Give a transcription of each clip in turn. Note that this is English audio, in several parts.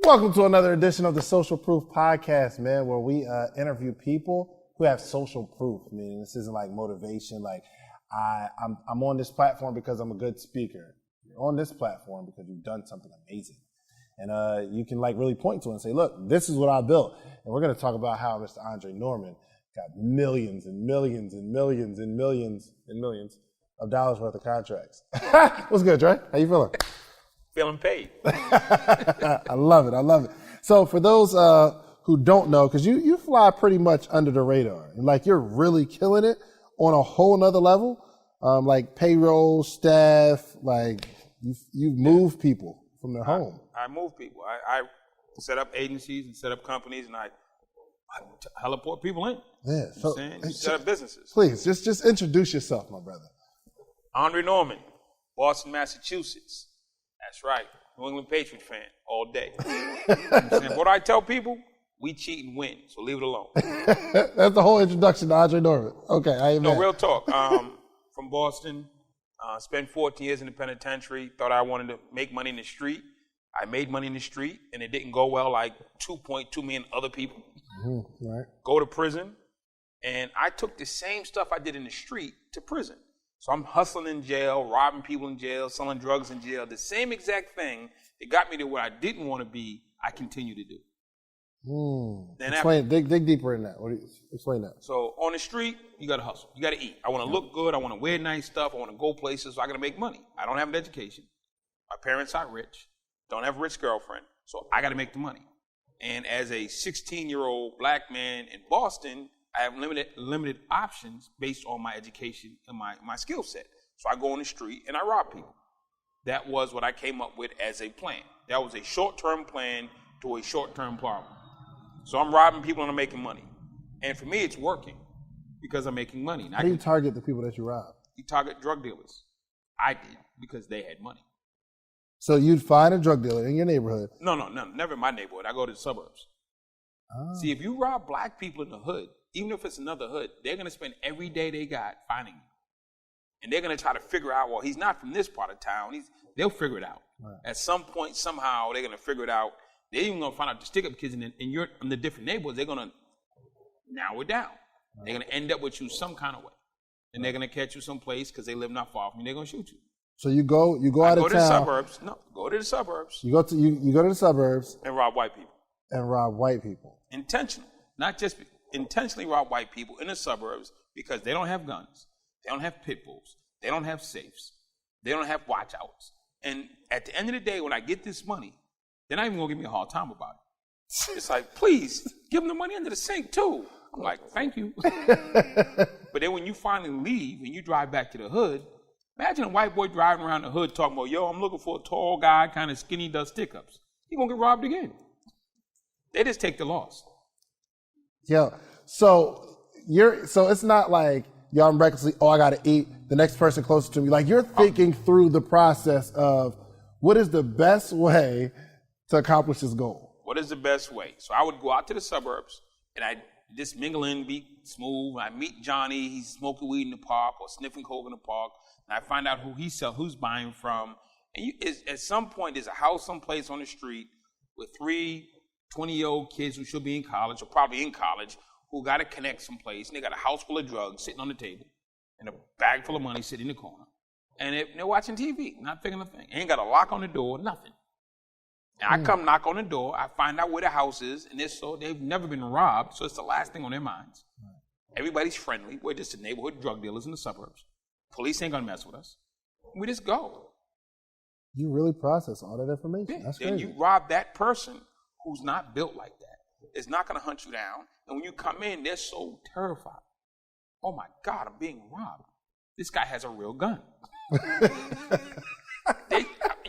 Welcome to another edition of the Social Proof Podcast, man, where we interview people who have social proof. Meaning this isn't like motivation, like I'm on this platform because I'm a good speaker. You're on this platform because you've done something amazing. And you can like really point to it and say, look, this is what I built. And we're going to talk about how Mr. Andre Norman got millions and millions and millions and millions and millions of dollars worth of contracts. What's good, Dre? How you feeling? Feeling paid. I love it. I love it. So for those who don't know, because you fly pretty much under the radar, and like you're really killing it on a whole nother level, like payroll, staff, like you move people from their home. I move people. I set up agencies and set up companies, and I heliport people in. Yeah. So you set up businesses. Please, just introduce yourself, my brother. Andre Norman, Boston, Massachusetts. That's right. New England Patriot fan all day. What do I tell people? We cheat and win, so leave it alone. That's the whole introduction to Andre Norman. Okay, I ain't mad. No, real talk. From Boston, spent 14 years in the penitentiary, thought I wanted to make money in the street. I made money in the street, and it didn't go well like 2.2 million other people. Mm-hmm. Right. Go to prison, and I took the same stuff I did in the street to prison. So I'm hustling in jail, robbing people in jail, selling drugs in jail. The same exact thing that got me to where I didn't want to be, I continue to do. Explain, dig deeper in that. Explain that. So on the street, you got to hustle. You got to eat. I want to look good. I want to wear nice stuff. I want to go places. So I got to make money. I don't have an education. My parents are rich. Don't have a rich girlfriend. So I got to make the money. And as a 16-year-old black man in Boston, I have limited options based on my education and my skill set. So I go on the street and I rob people. That was what I came up with as a plan. That was a short-term plan to a short-term problem. So I'm robbing people and I'm making money. And for me, it's working because I'm making money. How do you target the people that you rob? You target drug dealers. I did because they had money. So you'd find a drug dealer in your neighborhood? No, never in my neighborhood. I go to the suburbs. Oh. See, if you rob black people in the hood, even if it's another hood, they're going to spend every day they got finding you. And they're going to try to figure out, well, he's not from this part of town. They'll figure it out. Right. At some point, somehow, they're going to figure it out. They're even going to find out the stick-up kids in the different neighborhoods. They're going to narrow it down. Right. They're going to end up with you some kind of way. And they're going to catch you someplace because they live not far from you. They're going to shoot you. So you go out of town. Go to the suburbs. No, go to the suburbs. You go to the suburbs. And rob white people. Intentional. Not just intentionally rob white people in the suburbs because they don't have guns, they don't have pit bulls, they don't have safes, they don't have watch outs. And at the end of the day, when I get this money, they're not even gonna give me a hard time about it. It's like, please, give them the money under the sink too. I'm like, thank you. But then when you finally leave and you drive back to the hood, imagine a white boy driving around the hood talking about, yo, I'm looking for a tall guy, kind of skinny, does stick-ups. He's gonna get robbed again. They just take the loss. Yo, so it's not like, yo, I'm recklessly, I gotta eat, the next person closer to me. Like you're thinking through the process of what is the best way to accomplish this goal? What is the best way? So I would go out to the suburbs and I just mingle in, be smooth. I meet Johnny, he's smoking weed in the park or sniffing coke in the park. And I find out who's buying from. And at some point, there's a house someplace on the street with 3 20-year-old kids who should be in college or probably in college who got to connect someplace. And they got a house full of drugs sitting on the table and a bag full of money sitting in the corner. And they're watching TV, not thinking a thing. Ain't got a lock on the door, nothing. And I come knock on the door. I find out where the house is. And they've never been robbed, so it's the last thing on their minds. Everybody's friendly. We're just the neighborhood drug dealers in the suburbs. Police ain't going to mess with us. We just go. You really process all that information. Yeah. That's then crazy. You rob that person who's not built like that. It's not going to hunt you down. And when you come in, they're so terrified. Oh, my God, I'm being robbed. This guy has a real gun.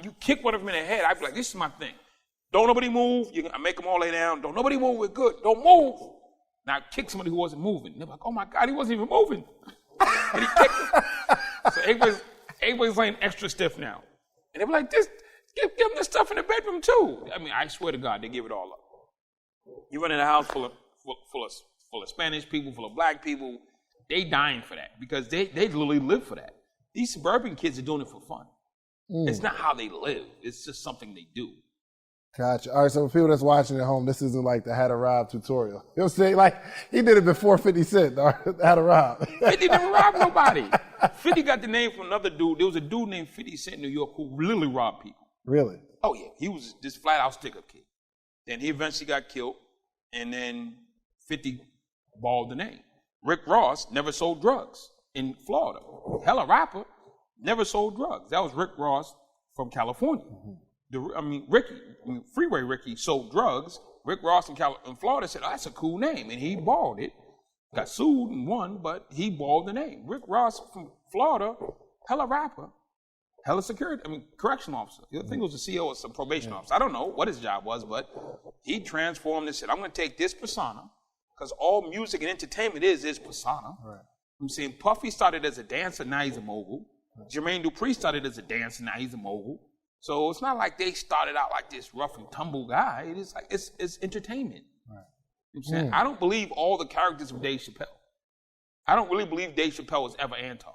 You kick one of them in the head, I'd be like, this is my thing. Don't nobody move. I make them all lay down. Don't nobody move. We're good. Don't move. Now I kick somebody who wasn't moving. They're like, oh, my God, he wasn't even moving. And he kicked him. So everybody's laying extra stiff now. And they were like, give them the stuff in the bedroom, too. I mean, I swear to God, they give it all up. You run in a house full of Spanish people, full of black people. They dying for that because they literally live for that. These suburban kids are doing it for fun. It's not how they live. It's just something they do. Gotcha. All right, so for people that's watching at home, this isn't like the How to Rob tutorial. You know what I'm saying? Like, he did it before 50 Cent, or How to Rob. 50 didn't rob nobody. 50 got the name from another dude. There was a dude named 50 Cent in New York who literally robbed people. Really? Oh, yeah. He was this flat-out stick-up kid. Then he eventually got killed, and then 50 balled the name. Rick Ross never sold drugs in Florida. Hella rapper, never sold drugs. That was Rick Ross from California. Freeway Ricky sold drugs. Rick Ross in Florida said, oh, that's a cool name, and he balled it. Got sued and won, but he balled the name. Rick Ross from Florida, hella rapper, hella correctional officer. I think it was the CEO or some probation officer. I don't know what his job was, but he transformed and said, I'm going to take this persona, because all music and entertainment is persona. Right. I'm saying Puffy started as a dancer, now he's a mogul. Right. Jermaine Dupri started as a dancer, now he's a mogul. So it's not like they started out like this rough and tumble guy. It is like it's entertainment. Right. You know what I'm saying? I don't believe all the characters of Dave Chappelle. I don't really believe Dave Chappelle was ever Anton.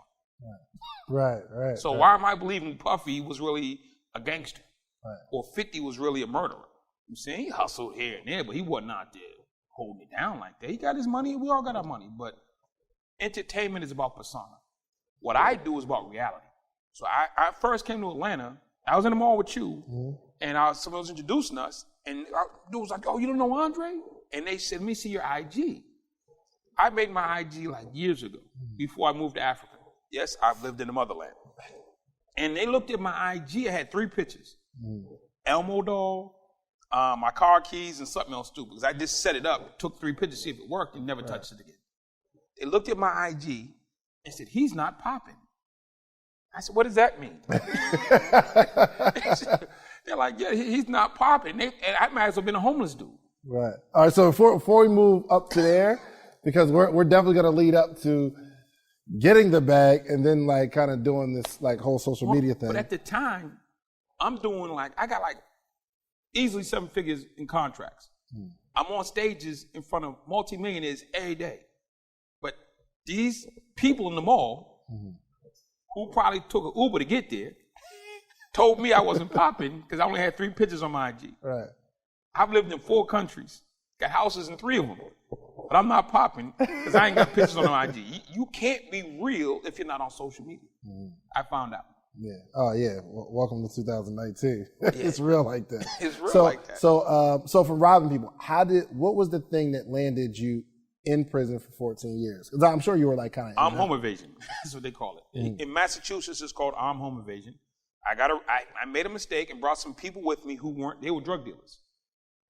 Right. So why am I believing Puffy was really a gangster? Right. Or 50 was really a murderer? I'm saying he hustled here and there, but he wasn't out there holding it down like that. He got his money, we all got our money, but entertainment is about persona. What I do is about reality. So I first came to Atlanta, I was in the mall with you, and someone was introducing us, and dude was like, oh, you don't know Andre? And they said, let me see your IG. I made my IG like years ago, before I moved to Africa. Yes, I've lived in the motherland. And they looked at my IG, I had 3 pictures. Elmo doll, my car keys, and something else stupid. Because I just set it up, took 3 pictures to see if it worked, and never touched it again. They looked at my IG and said, he's not popping. I said, what does that mean? They're like, yeah, he's not popping. And I might as well have been a homeless dude. Right. All right, so before we move up to there, because we're definitely going to lead up to getting the bag and then like kind of doing this like whole social media thing. But at the time, I'm doing I got easily 7 figures in contracts. I'm on stages in front of multimillionaires every day. But these people in the mall who probably took an Uber to get there told me I wasn't popping because I only had 3 pictures on my IG. Right. I've lived in 4 countries, got houses in 3 of them, but I'm not popping because I ain't got pictures on my IG. You can't be real if you're not on social media. I found out. Yeah. Oh, yeah. Welcome to 2019. It's real like that. It's real like that. So for robbing people, what was the thing that landed you in prison for 14 years? Because I'm sure you were like kind of. Armed home evasion. That's what they call it. In Massachusetts, it's called armed home evasion. I made a mistake and brought some people with me they were drug dealers.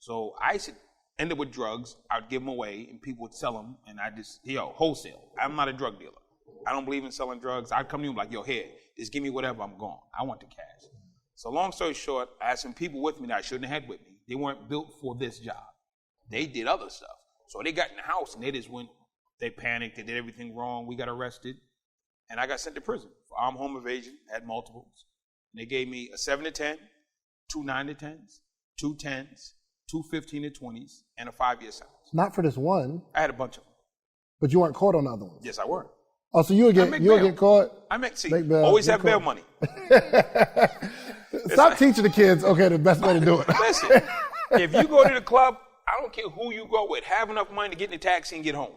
So I should end up with drugs. I'd give them away and people would sell them. And wholesale. I'm not a drug dealer. I don't believe in selling drugs. I'd come to you like, yo, here, just give me whatever, I'm gone. I want the cash. So long story short, I had some people with me that I shouldn't have had with me. They weren't built for this job. They did other stuff. So they got in the house and they panicked, they did everything wrong. We got arrested and I got sent to prison for armed home evasion, had multiples. And they gave me a 7 to 10, 2 9 to 10s, 2 10s, 2 15 to 20s, and a 5-year sentence. Not for this one. I had a bunch of them. But you weren't caught on the other ones? Yes, I were. Oh, so you would get caught? Always have bail money. Stop teaching the kids, the best way to do it. Listen, if you go to the club, I don't care who you go with, have enough money to get in the taxi and get home.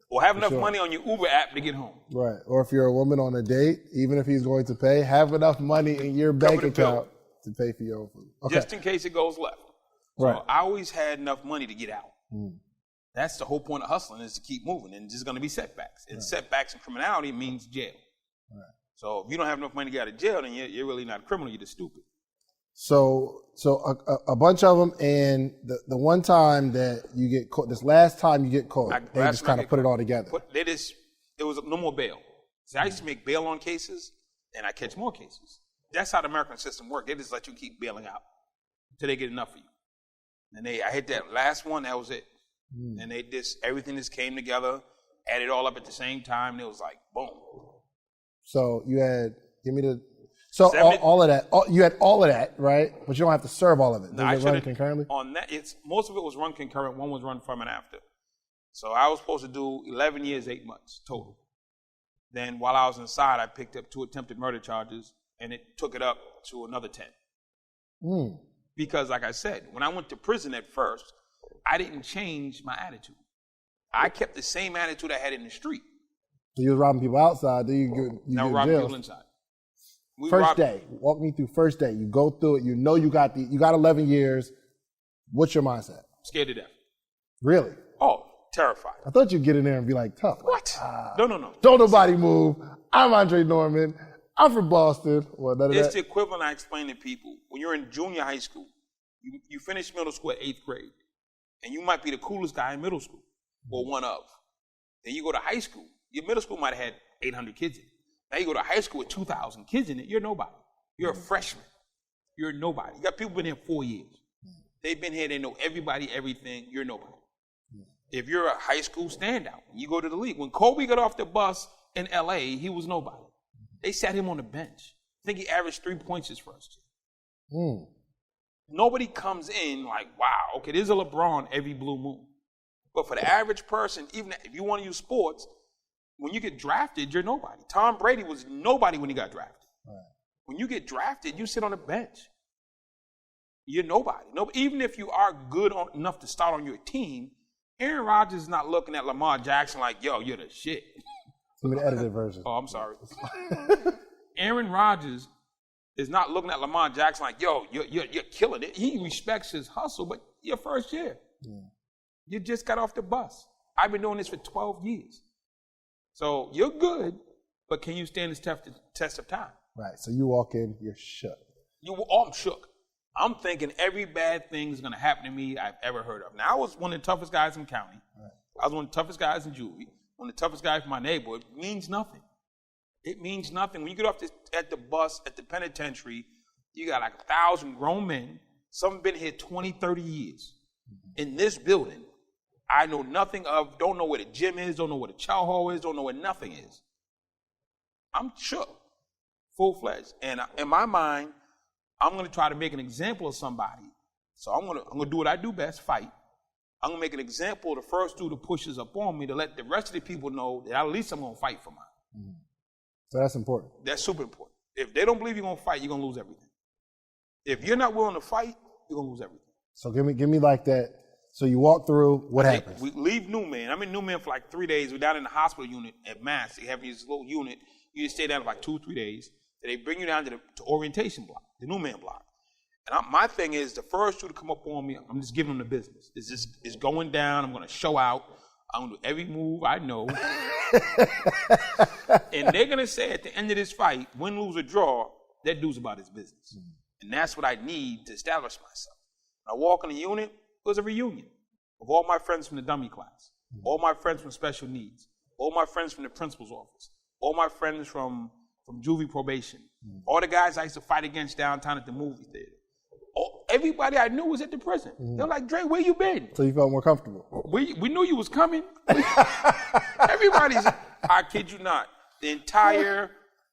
Or have enough money on your Uber app to get home. Right. Or if you're a woman on a date, even if he's going to pay, have enough money in your bank account to pay for your own food. Okay. Just in case it goes left. So I always had enough money to get out. That's the whole point of hustling, is to keep moving, and there's going to be setbacks. And setbacks in criminality means jail. Right. So if you don't have enough money to get out of jail, then you're really not a criminal, you're just stupid. So a bunch of them, and the one time that you get caught, this last time you get caught, they just kind of put it all together. It was no more bail. See, I used to make bail on cases, and I catch more cases. That's how the American system works. They just let you keep bailing out until they get enough of you. And I hit that last one, that was it. And everything just came together, added all up at the same time, and it was like, boom. So you had, all of that, you had all of that, right? But you don't have to serve all of it. Does it run concurrently? On that, most of it was run concurrent. One was run from and after. So I was supposed to do 11 years, 8 months total. Then while I was inside, I picked up 2 attempted murder charges, and it took it up to another 10. Because like I said, when I went to prison at first, I didn't change my attitude. I kept the same attitude I had in the street. So you was robbing people outside, then you Now get robbing jail. people inside. First day, walk me through first day. You go through it. You know you got 11 years. What's your mindset? Scared to death. Really? Oh, terrified. I thought you'd get in there and be like tough. What? No. Don't nobody move. I'm Andre Norman. I'm from Boston. Well, it's the equivalent I explain to people. When you're in junior high school, you finish middle school at 8th grade, and you might be the coolest guy in middle school, or one of. Then you go to high school. Your middle school might have had 800 kids in it. Now you go to high school with 2,000 kids in it. You're nobody. You're a freshman. You're nobody. You got people been here 4 years. They've been here. They know everybody, everything. You're nobody. If you're a high school standout, you go to the league. When Kobe got off the bus in L.A., he was nobody. They sat him on the bench. I think he averaged 3 points his first year. Nobody comes in like, wow, okay, there's a LeBron every blue moon. But for the average person, even if you want to use sports, when you get drafted, you're nobody. Tom Brady was nobody when he got drafted. Right. When you get drafted, you sit on the bench. You're nobody. Even if you are good enough to start on your team, Aaron Rodgers is not looking at Lamar Jackson like, yo, you're the shit. Give me the edited version. Oh, I'm sorry. Aaron Rodgers is not looking at Lamar Jackson like, yo, you're killing it. He respects his hustle, but your first year. Yeah. You just got off the bus. I've been doing this for 12 years. So you're good, but can you stand this test of time? Right. So you walk in, you're shook. I'm shook. I'm thinking every bad thing is going to happen to me I've ever heard of. Now, I was one of the toughest guys in the county. Right. I was one of the toughest guys in juvie. One of the toughest guys in my neighborhood. It means nothing. It means nothing. When you get off at the bus at the penitentiary, you got like 1,000 grown men. Some have been here 20, 30 years. In this building, I know nothing of, don't know where the gym is, don't know where the chow hall is, don't know where nothing is. I'm shook, full-fledged. And in my mind, I'm going to try to make an example of somebody. So I'm going to do what I do best, fight. I'm going to make an example of the first dude who pushes up on me to let the rest of the people know that at least I'm going to fight for mine. So that's important. That's super important. If they don't believe you're going to fight, you're going to lose everything. If you're not willing to fight, you're going to lose everything. So give me like that. So you walk through, what happens? We leave Newman. I'm in Newman for like 3 days. We're down in the hospital unit at Mass. They have this little unit. You just stay down for like 2 or 3 days. Then they bring you down to orientation block, the Newman block. And my thing is, the first two to come up on me, I'm just giving them the business. It's going down. I'm going to show out. I'm going to do every move I know. And they're going to say at the end of this fight, win, lose, or draw, that dude's about his business. And that's what I need to establish myself. When I walk in the unit, it was a reunion of all my friends from the dummy class, all my friends from special needs, all my friends from the principal's office, all my friends from juvie probation, all the guys I used to fight against downtown at the movie theater. Everybody I knew was at the prison. They're like, Dre, where you been? So you felt more comfortable. We knew you was coming. Everybody's, I kid you not, the entire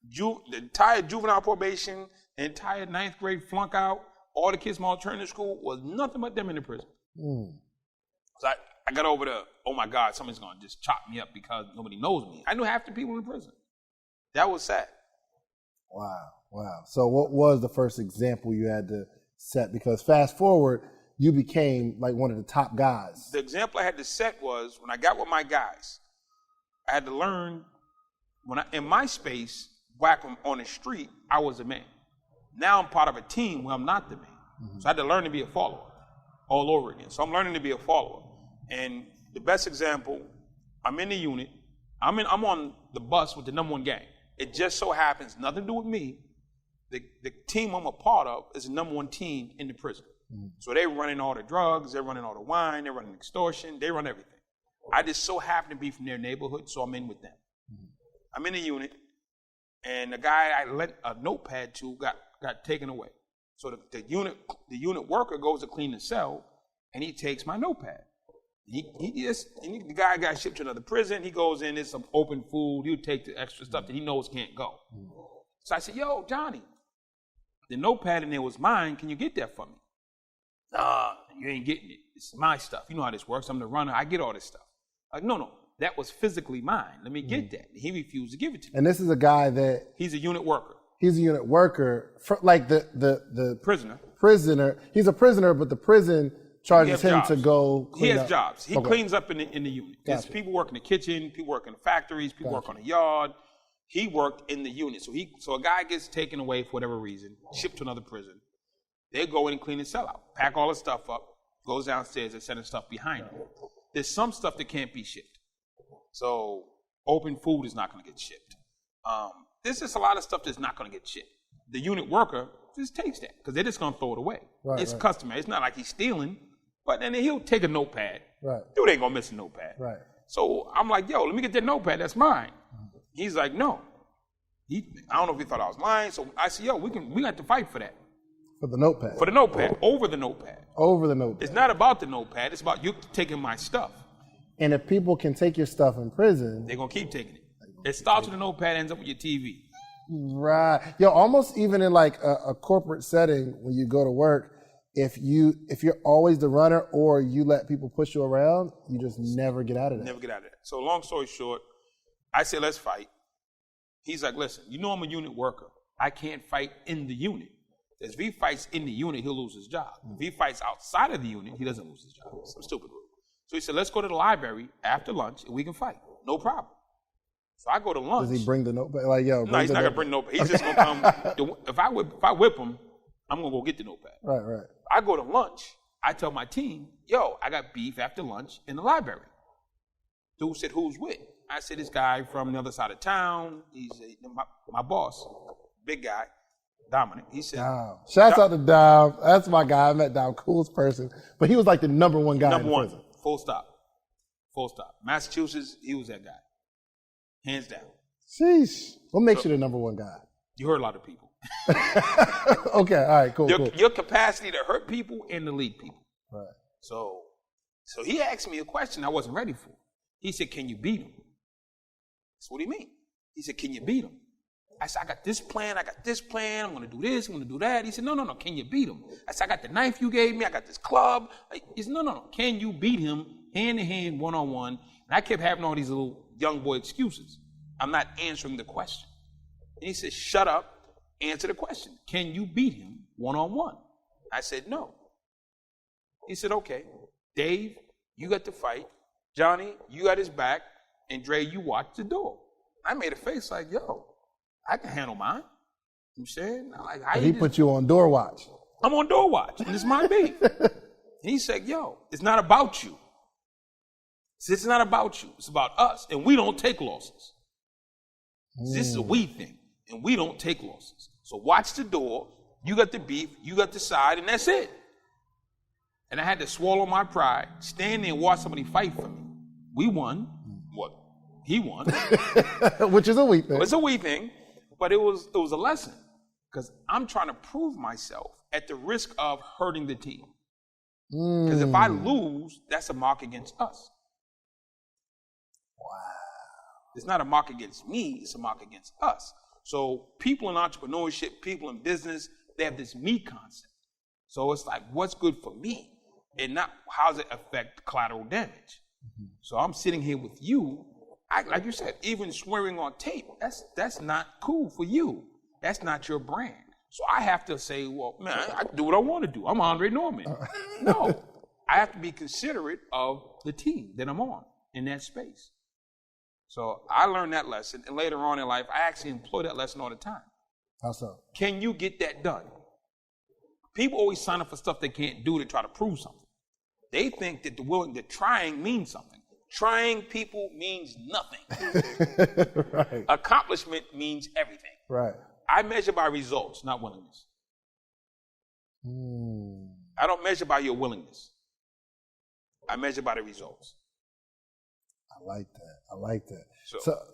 juvenile probation, the entire 9th grade flunk out, all the kids from alternative school was nothing but them in the prison. So I got over the, oh my God, somebody's going to just chop me up because nobody knows me. I knew half the people in prison. That was sad. Wow. So what was the first example you had to set? Because fast forward, you became like one of the top guys. The example I had to set was when I got with my guys, I had to learn in my space, back on the street, I was a man. Now I'm part of a team where I'm not the man. So I had to learn to be a follower all over again. So I'm learning to be a follower. And the best example, I'm in the unit. I'm on the bus with the #1 gang. It just so happens, nothing to do with me, the team I'm a part of is the #1 team in the prison. So they're running all the drugs, they're running all the wine, they're running extortion, they run everything. I just so happen to be from their neighborhood, so I'm in with them. I'm in the unit, and the guy I lent a notepad to got taken away. So the unit worker goes to clean the cell, and he takes my notepad. The guy got shipped to another prison. He goes in, there's some open food. He'll take the extra stuff that he knows can't go. So I said, yo, Johnny, the notepad in there was mine. Can you get that for me? Nah, you ain't getting it. It's my stuff. You know how this works. I'm the runner. I get all this stuff. Like, no, that was physically mine. Let me get that. He refused to give it to me. And this is a guy that... He's a unit worker. He's a unit worker, like the prisoner. prisoner. He's a prisoner, but the prison charges him jobs. to go clean He has up. jobs. He cleans up in the unit. There's Gotcha. people work in the kitchen, people work in the factories, people work on the yard. He worked in the unit. So a guy gets taken away for whatever reason, shipped to another prison. They go in and clean his cell out, pack all his stuff up, goes downstairs and send his stuff behind him. There's some stuff that can't be shipped. So open food is not going to get shipped. There's just a lot of stuff that's not going to get shipped. The unit worker just takes that because they're just going to throw it away. It's customary. It's not like he's stealing, but then he'll take a notepad. Dude ain't going to miss a notepad. So I'm like, yo, let me get that notepad. That's mine. He's like, no. I don't know if he thought I was lying. So I said, yo, we got to fight for that. For the notepad. For the notepad. Over the notepad. Over the notepad. It's not about the notepad. It's about you taking my stuff. And if people can take your stuff in prison, they're going to keep taking it. It starts with the notepad, ends up with your TV. Right. Yo, almost even in like a corporate setting when you go to work, if you're always the runner or you let people push you around, you just never get out of that. Never get out of that. So long story short, I said, let's fight. He's like, listen, you know I'm a unit worker. I can't fight in the unit. If he fights in the unit, he'll lose his job. If he fights outside of the unit, he doesn't lose his job. Some stupid rule. So he said, let's go to the library after lunch and we can fight. No problem. So I go to lunch. Does he bring the notepad? Like, yo, no, he's not going to bring the notepad. He's just going to come. If I whip him, I'm going to go get the notepad. Right. I go to lunch. I tell my team, yo, I got beef after lunch in the library. Dude said, who's with? I said, this guy from the other side of town. He's my boss, big guy, Dominic. He said, Dom. Shouts out to Dom. That's my guy. I met Dom, coolest person. But he was like the number one guy in prison. Full stop. Massachusetts, he was that guy. Hands down. Sheesh. What makes you the number one guy? You hurt a lot of people. Okay, all right, cool. Your capacity to hurt people and to lead people. Right. So he asked me a question I wasn't ready for. He said, can you beat him? That's what he mean. He said, can you beat him? I said, I got this plan. I'm going to do this. I'm going to do that. He said, no. Can you beat him? I said, I got the knife you gave me. I got this club. He said, no. Can you beat him hand to hand, one-on-one? And I kept having all these little young boy excuses. I'm not answering the question. And he said, shut up. Answer the question. Can you beat him one-on-one? I said, no. He said, okay. Dave, you got to fight. Johnny, you got his back. And Dre, you watch the door. I made a face like, yo, I can handle mine. You know what I'm saying? Like, but he put you on door watch. I'm on door watch, and it's my beef. And he said, yo, it's not about you. It's not about you. It's about us, and we don't take losses. This is a we thing, and we don't take losses. So watch the door. You got the beef. You got the side, and that's it. And I had to swallow my pride, stand there and watch somebody fight for me. We won. What? He won. Which is a we thing. It's a we thing, but it was a lesson because I'm trying to prove myself at the risk of hurting the team. Because if I lose, that's a mark against us. Wow. It's not a mark against me, it's a mark against us. So people in entrepreneurship, people in business, they have this me concept. So it's like, what's good for me? And not how does it affect collateral damage? So I'm sitting here with you. Like you said, even swearing on tape, that's not cool for you. That's not your brand. So I have to say, well, man, I can do what I want to do. I'm Andre Norman. No, I have to be considerate of the team that I'm on in that space. So I learned that lesson, and later on in life, I actually employ that lesson all the time. How so? Can you get that done? People always sign up for stuff they can't do to try to prove something. They think that that trying means something. Trying people means nothing. Right. Accomplishment means everything. Right. I measure by results, not willingness. I don't measure by your willingness. I measure by the results. I like that.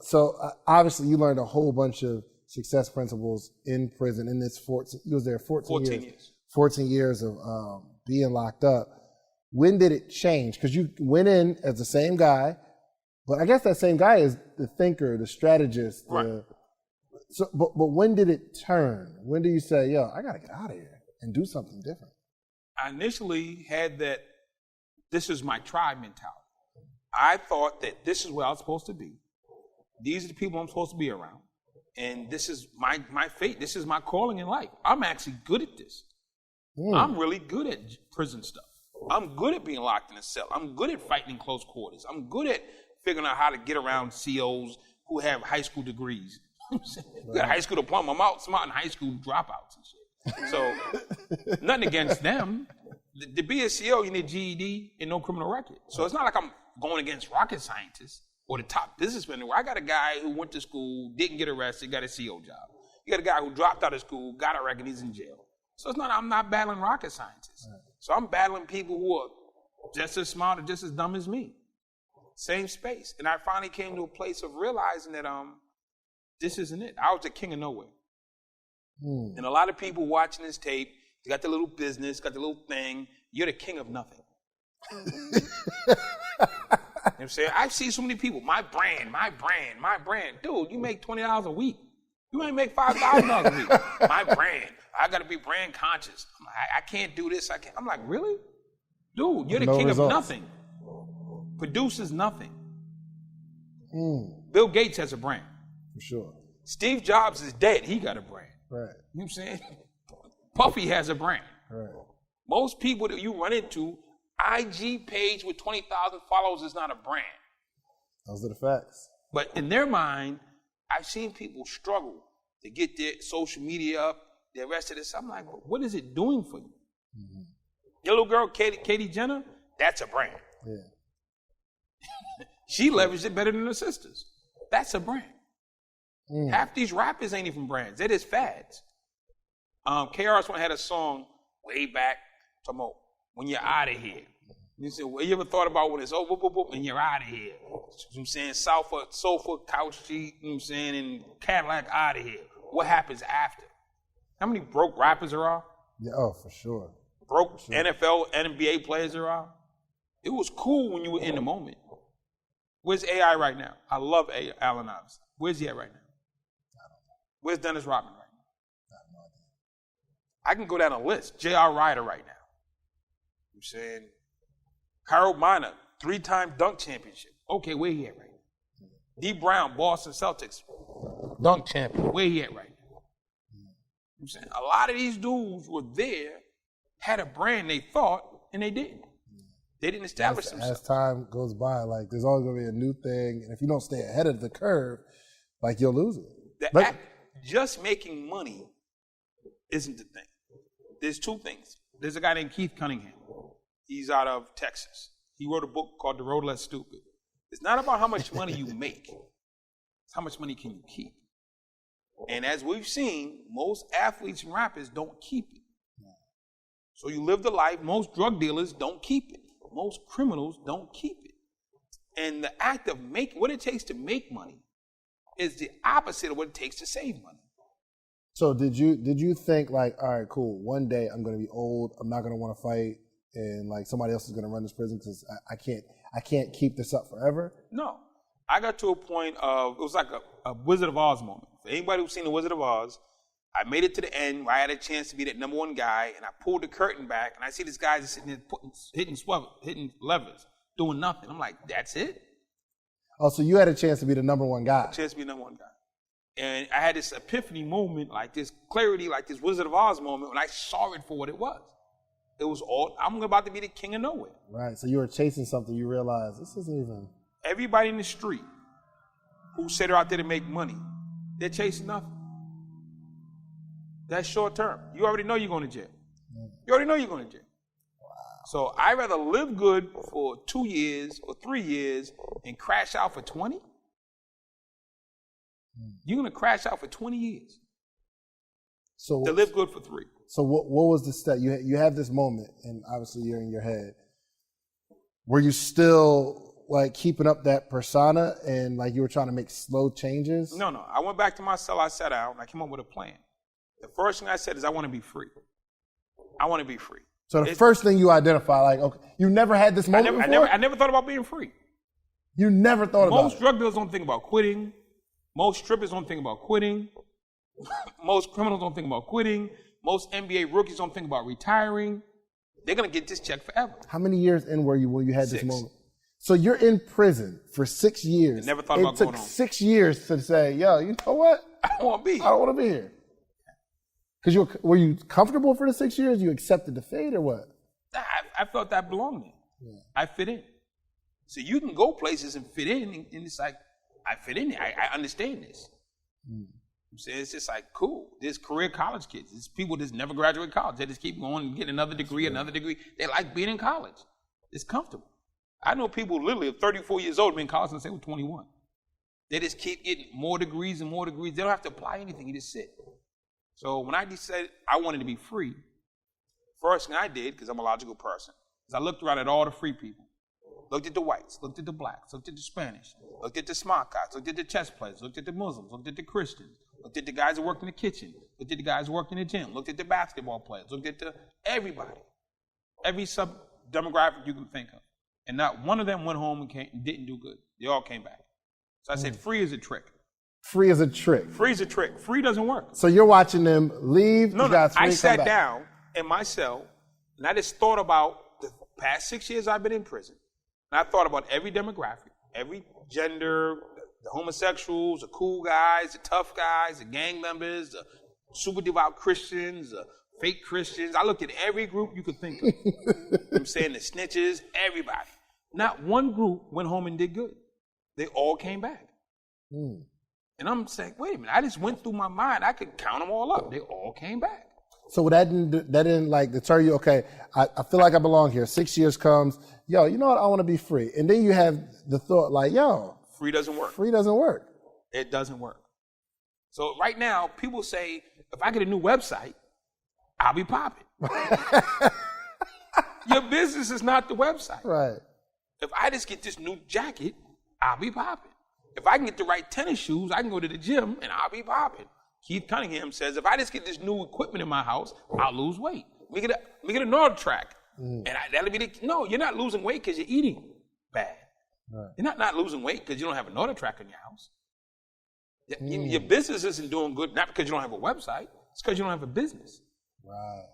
So obviously you learned a whole bunch of success principles in prison in this you was there 14 years. 14 years of being locked up. When did it change? Because you went in as the same guy, but I guess that same guy is the thinker, the strategist. Right. But when did it turn? When do you say, yo, I got to get out of here and do something different? I initially had that this is my tribe mentality. I thought that this is where I was supposed to be. These are the people I'm supposed to be around. And this is my fate. This is my calling in life. I'm actually good at this. I'm really good at prison stuff. I'm good at being locked in a cell. I'm good at fighting in close quarters. I'm good at figuring out how to get around COs who have high school degrees. You got a high school diploma. I'm outsmarting high school dropouts and shit. So nothing against them. To be a CO, you need GED and no criminal record. So it's not like I'm going against rocket scientists or the top businessmen. I got a guy who went to school, didn't get arrested, got a CO job. You got a guy who dropped out of school, got a record, he's in jail. So it's not, I'm not battling rocket scientists. Right. So I'm battling people who are just as smart or just as dumb as me. Same space. And I finally came to a place of realizing that this isn't it. I was the king of nowhere. And a lot of people watching this tape, you got the little business, got the little thing. You're the king of nothing. You know what I'm saying? I see so many people, my brand. Dude, you make $20 a week. You ain't make $5,000 a week. My brand. I got to be brand conscious. I can't do this. I'm like, really? Dude, you're the king of nothing. Produces nothing. Bill Gates has a brand. For sure. Steve Jobs is dead. He got a brand. Right. You know what I'm saying? Puffy has a brand. Right. Most people that you run into, IG page with 20,000 followers is not a brand. Those are the facts. But in their mind, I've seen people struggle to get their social media up, the rest of this. I'm like, what is it doing for you? Mm-hmm. Your little girl, Katie Jenner, that's a brand. Yeah. She leveraged it better than her sisters. That's a brand. Half these rappers ain't even brands. They're just fads. KRS-One had a song way back talking about when you're out of here. You said, well, you ever thought about when it's over, and you're out of here? You know what I'm saying? Sofa, couch seat, you know what I'm saying, and Cadillac out of here. What happens after? How many broke rappers are out? Yeah, oh, for sure. Broke NFL, NBA players are out. It was cool when you were in the moment. Where's AI right now? I love Allen Iverson. Where's he at right now? Where's Dennis Rodman right now? I have no idea. I can go down a list. J.R. Ryder right now. I'm saying Harold Miner, 3-time dunk championship. Okay, where he at right now? D. Brown, Boston Celtics, dunk champion. Where he at right now? I'm saying a lot of these dudes were there, had a brand they thought, and they didn't. They didn't establish themselves. As time goes by, like there's always going to be a new thing, and if you don't stay ahead of the curve, like you'll lose it. Just making money isn't the thing. There's two things. There's a guy named Keith Cunningham. He's out of Texas. He wrote a book called The Road Less Stupid. It's not about how much money you make. It's how much money can you keep. And as we've seen, most athletes and rappers don't keep it. So you live the life. Most drug dealers don't keep it. Most criminals don't keep it. And the act of what it takes to make money is the opposite of what it takes to save money. So did you think like, all right, cool, one day I'm going to be old, I'm not going to want to fight, and like somebody else is going to run this prison because I can't keep this up forever? No. I got to a point of, it was like a Wizard of Oz moment. For anybody who's seen the Wizard of Oz, I made it to the end where I had a chance to be that number one guy, and I pulled the curtain back, and I see this guy just sitting there hitting levers, doing nothing. I'm like, that's it? Oh, so you had a chance to be the number one guy. A chance to be the number one guy. And I had this epiphany moment, like this clarity, like this Wizard of Oz moment when I saw it for what it was. It was all, I'm about to be the king of nowhere. Right, so you were chasing something, you realized this isn't even. Everybody in the street who said they're out there to make money, they're chasing nothing. That's short term. You already know you're going to jail. You already know you're going to jail. So I'd rather live good for 2 years or 3 years and crash out for 20. You're going to crash out for 20 years to live good for 3. So what was the step? You have this moment, and obviously you're in your head. Were you still like keeping up that persona and like you were trying to make slow changes? No. I went back to my cell. I sat down and I came up with a plan. The first thing I said is I want to be free. I want to be free. So the first thing you identify, like, okay, you never had this moment before? I never thought about being free. You never thought about it? Most drug dealers don't think about quitting. Most strippers don't think about quitting. Most criminals don't think about quitting. Most NBA rookies don't think about retiring. They're going to get this check forever. How many years in were you when you had 6. this moment? So you're in prison for 6 years. I never thought about going home. It took 6 years to say, yo, you know what? I don't want to be here. I don't want to be here. Because were you comfortable for the 6 years? You accepted the fate or what? I felt I belonged there. Yeah. I fit in. So you can go places and fit in, and it's like, I fit in there. I understand this. I'm saying it's just like, cool. There's career college kids. There's people that never graduate college. They just keep going and getting another degree. They like being in college. It's comfortable. I know people literally 34 years old been in college since they were 21. They just keep getting more degrees and more degrees. They don't have to apply anything. You just sit. So when I decided I wanted to be free, first thing I did, because I'm a logical person, is I looked around at all the free people. Looked at the whites, looked at the blacks, looked at the Spanish, looked at the smart guys, looked at the chess players, looked at the Muslims, looked at the Christians, looked at the guys who worked in the kitchen, looked at the guys who worked in the gym, looked at the basketball players, looked at everybody. Every sub-demographic you can think of. And not one of them went home and didn't do good. They all came back. So I said, free is a trick. Free is a trick. Free is a trick. Free doesn't work. So you're watching them leave. No, I sat down in my cell, and I just thought about the past 6 years I've been in prison. And I thought about every demographic, every gender, the homosexuals, the cool guys, the tough guys, the gang members, the super devout Christians, the fake Christians. I looked at every group you could think of. I'm saying the snitches, everybody. Not one group went home and did good. They all came back. And I'm saying, wait a minute, I just went through my mind. I could count them all up. They all came back. So that didn't like deter you, okay, I feel like I belong here. 6 years comes, yo, you know what, I want to be free. And then you have the thought like, yo. Free doesn't work. Free doesn't work. It doesn't work. So right now, people say, if I get a new website, I'll be popping. Your business is not the website. Right. If I just get this new jacket, I'll be popping. If I can get the right tennis shoes, I can go to the gym and I'll be popping. Keith Cunningham says, if I just get this new equipment in my house, I'll lose weight. Let me get a Nord track. And that'll be no, you're not losing weight because you're eating bad. Right. You're not losing weight because you don't have a Nord track in your house. Your business isn't doing good, not because you don't have a website. It's because you don't have a business. Right.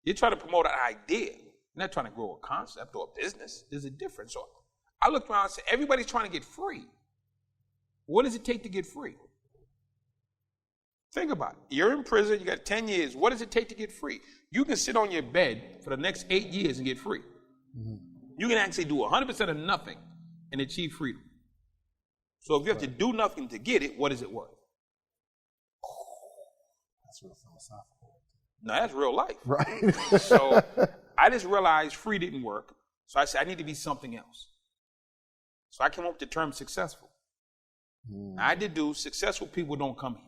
You're trying to promote an idea. You're not trying to grow a concept or a business. There's a difference. So I looked around and said, everybody's trying to get free. What does it take to get free? Think about it. You're in prison. You got 10 years. What does it take to get free? You can sit on your bed for the next 8 years and get free. You can actually do 100% of nothing and achieve freedom. So if you have to do nothing to get it, what is it worth? That's real philosophical. No, that's real life. Right. So I just realized free didn't work. So I said, I need to be something else. So I came up with the term successful. I did do successful people don't come here.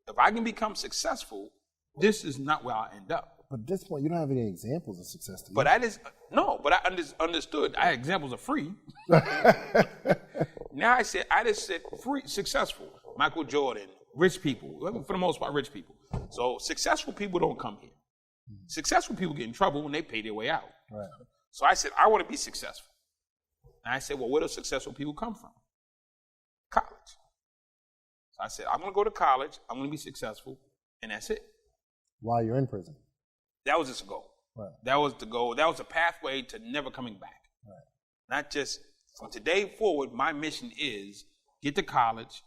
If I can become successful, this is not where I end up. But at this point, you don't have any examples of success. But I understood. I had examples of free. Now I just said free, successful. Michael Jordan, rich people, for the most part, rich people. So successful people don't come here. Successful people get in trouble when they pay their way out. Right. So I said, I want to be successful. And I said, well, where do successful people come from? College. So I said, I'm going to go to college. I'm going to be successful. And that's it. While you're in prison. That was just a goal. Right. That was the goal. That was a pathway to never coming back. Right. Not just from today forward, my mission is get to college,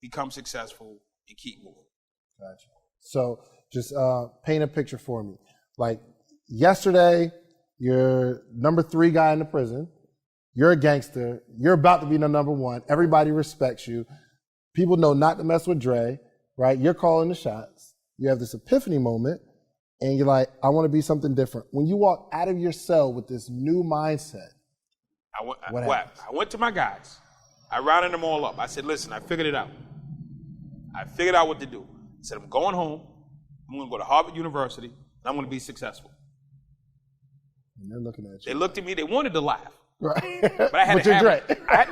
become successful, and keep moving. Gotcha. So just paint a picture for me. Like yesterday, you're number 3 guy in the prison. You're a gangster. You're about to be the number 1. Everybody respects you. People know not to mess with Dre, right? You're calling the shots. You have this epiphany moment, and you're like, I want to be something different. When you walk out of your cell with this new mindset, I went to my guys. I rounded them all up. I said, listen, I figured it out. I figured out what to do. I said, I'm going home. I'm going to go to Harvard University, and I'm going to be successful. And they're looking at you. They looked at me. They wanted to laugh. Right. But I had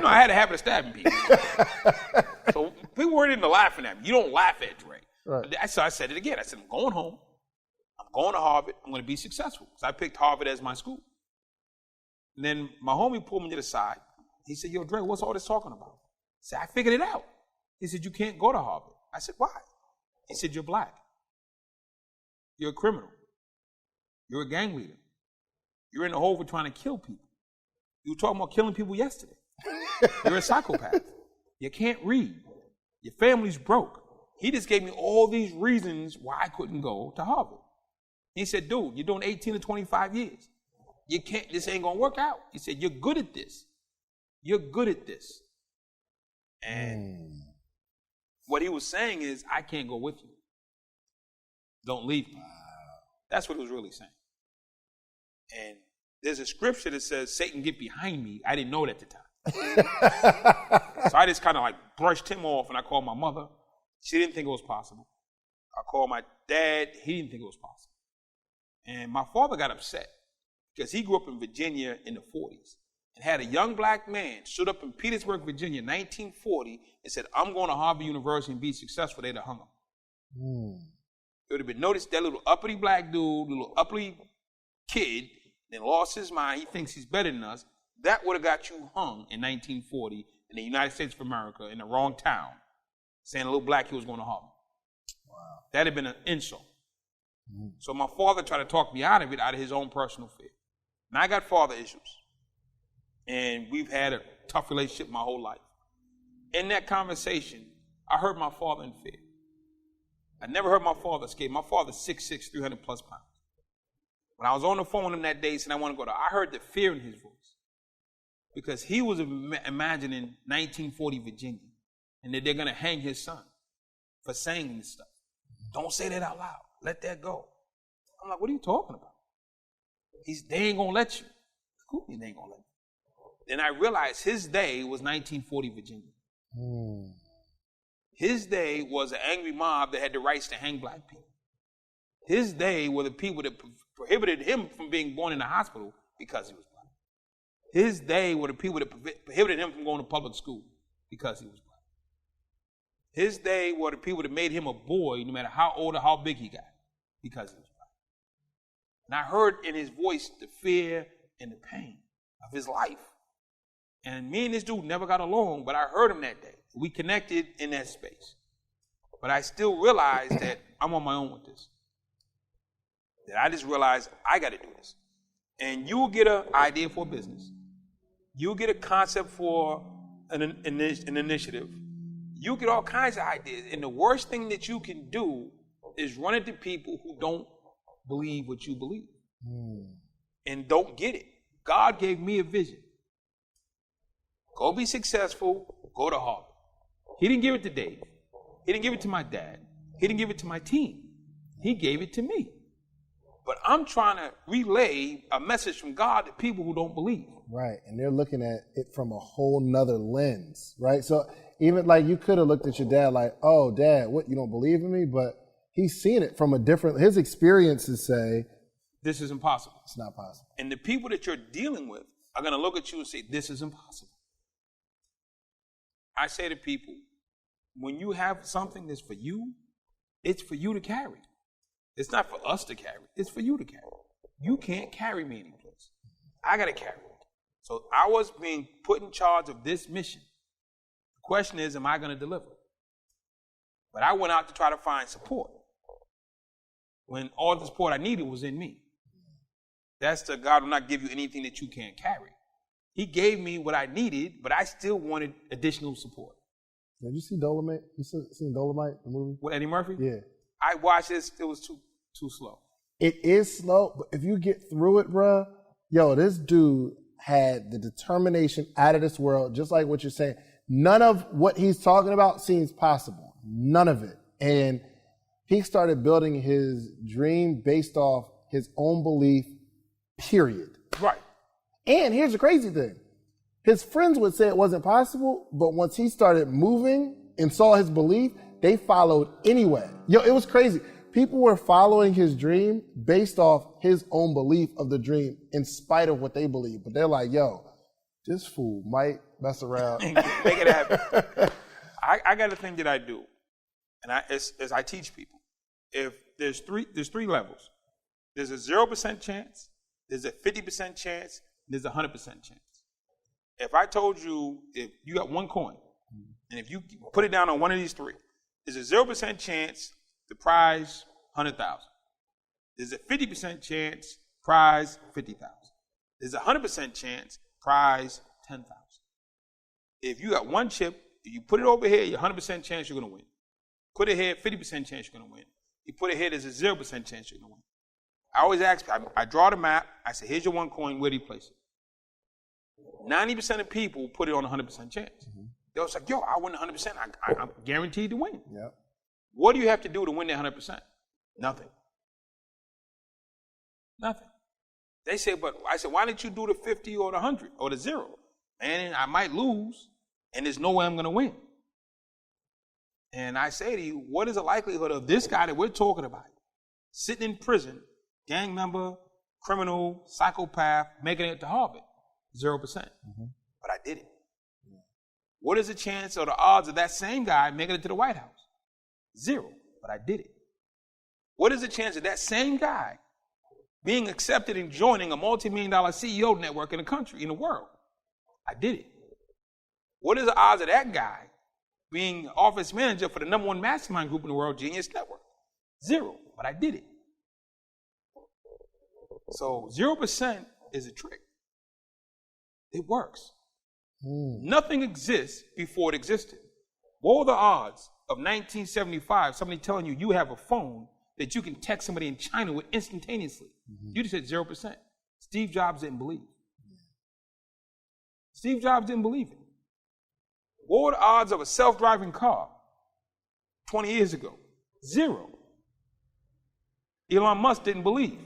I had a habit of stabbing people. So people weren't into laughing at me. You don't laugh at Dre. Right. So I said it again. I said, I'm going home. I'm going to Harvard. I'm going to be successful. So I picked Harvard as my school. And then my homie pulled me to the side. He said, yo, Dre, what's all this talking about? I said, I figured it out. He said, you can't go to Harvard. I said, why? He said, you're black. You're a criminal. You're a gang leader. You're in the hole for trying to kill people. You were talking about killing people yesterday. You're a psychopath. You can't read. Your family's broke. He just gave me all these reasons why I couldn't go to Harvard. He said, dude, you're doing 18 to 25 years. You can't, this ain't gonna work out. He said, you're good at this. You're good at this. And what he was saying is, I can't go with you. Don't leave me. That's what he was really saying. And there's a scripture that says, Satan, get behind me. I didn't know it at the time. So I just kind of like brushed him off, and I called my mother. She didn't think it was possible. I called my dad. He didn't think it was possible. And my father got upset because he grew up in Virginia in the 40s and had a young black man stood up in Petersburg, Virginia, 1940, and said, I'm going to Harvard University and be successful. They'd have hung him. It would have been noticed that little uppity black dude, little uppity kid, then lost his mind. He thinks he's better than us. That would have got you hung in 1940 in the United States of America in the wrong town, saying a little black kid was going to Harvard. Wow. That'd have been an insult. So my father tried to talk me out of it, out of his own personal fear. And I got father issues. And we've had a tough relationship my whole life. In that conversation, I heard my father in fear. I never heard my father scared. My father's 6'6", 300 plus pounds. When I was on the phone with him that day saying I want to go I heard the fear in his voice. Because he was imagining 1940 Virginia and that they're going to hang his son for saying this stuff. Don't say that out loud. Let that go. I'm like, what are you talking about? They ain't going to let you. Who they ain't going to let you? Then I realized his day was 1940 Virginia. His day was an angry mob that had the rights to hang black people. His day were the people that prohibited him from being born in the hospital because he was black. His day were the people that prohibited him from going to public school because he was black. His day were the people that made him a boy no matter how old or how big he got because he was black. And I heard in his voice the fear and the pain of his life. And me and this dude never got along, but I heard him that day. We connected in that space. But I still realized that I'm on my own with this. That I just realized I got to do this. And you'll get an idea for a business. You'll get a concept for an initiative. You'll get all kinds of ideas. And the worst thing that you can do is run into people who don't believe what you believe. And don't get it. God gave me a vision. Go be successful, go to Harvard. He didn't give it to Dave. He didn't give it to my dad. He didn't give it to my team. He gave it to me. But I'm trying to relay a message from God to people who don't believe. Right, and they're looking at it from a whole nother lens, right? So even like you could have looked at your dad like, oh, Dad, what, you don't believe in me? But he's seen it from a different, his experiences say, this is impossible. It's not possible. And the people that you're dealing with are going to look at you and say, this is impossible. I say to people, when you have something that's for you, it's for you to carry. It's not for us to carry. It's for you to carry. You can't carry me anyplace. I got to carry it. So I was being put in charge of this mission. The question is, am I going to deliver? But I went out to try to find support when all the support I needed was in me. That's the God will not give you anything that you can't carry. He gave me what I needed, but I still wanted additional support. Did you see Dolomite? You seen Dolomite, the movie? With Eddie Murphy? Yeah. I watched this. It was too slow. It is slow, but if you get through it, bruh, yo, this dude had the determination out of this world, just like what you're saying. None of what he's talking about seems possible. None of it. And he started building his dream based off his own belief, period. Right. And here's the crazy thing. His friends would say it wasn't possible, but once he started moving and saw his belief, they followed anyway. Yo, it was crazy. People were following his dream based off his own belief of the dream in spite of what they believe. But they're like, yo, this fool might mess around. Make it happen. I got a thing that I do, and as I teach people. If there's three levels. There's a 0% chance, there's a 50% chance, there's a 100% chance. If I told you, if you got one coin, and if you put it down on one of these three, there's a 0% chance the prize $100,000. There's a 50% chance prize $50,000. There's a 100% chance prize $10,000. If you got one chip, if you put it over here, your 100% chance you're going to win. Put it here, 50% chance you're going to win. You put it here, there's a 0% chance you're going to win. I always ask, I draw the map. I say, here's your one coin. Where do you place it? 90% of people put it on 100% chance. Mm-hmm. They're like, yo, I win 100%. I'm guaranteed to win. Yep. What do you have to do to win that 100%? Nothing. Nothing. They say, but I said, why didn't you do the 50 or the 100 or the 0? And I might lose, and there's no way I'm going to win. And I say to you, what is the likelihood of this guy that we're talking about sitting in prison, gang member, criminal, psychopath, making it to Harvard? 0%. Mm-hmm. But I did it. Yeah. What is the chance or the odds of that same guy making it to the White House? 0. But I did it. What is the chance of that same guy being accepted and joining a multi-million-dollar CEO network in the country, in the world? I did it. What is the odds of that guy being office manager for the #1 mastermind group in the world, Genius Network? 0. But I did it. So 0% is a trick. It works. Nothing exists before it existed. What were the odds of 1975, somebody telling you have a phone that you can text somebody in China with instantaneously? Mm-hmm. You just said 0%. Steve Jobs didn't believe it. Steve Jobs didn't believe it. What were the odds of a self-driving car 20 years ago? 0. Elon Musk didn't believe.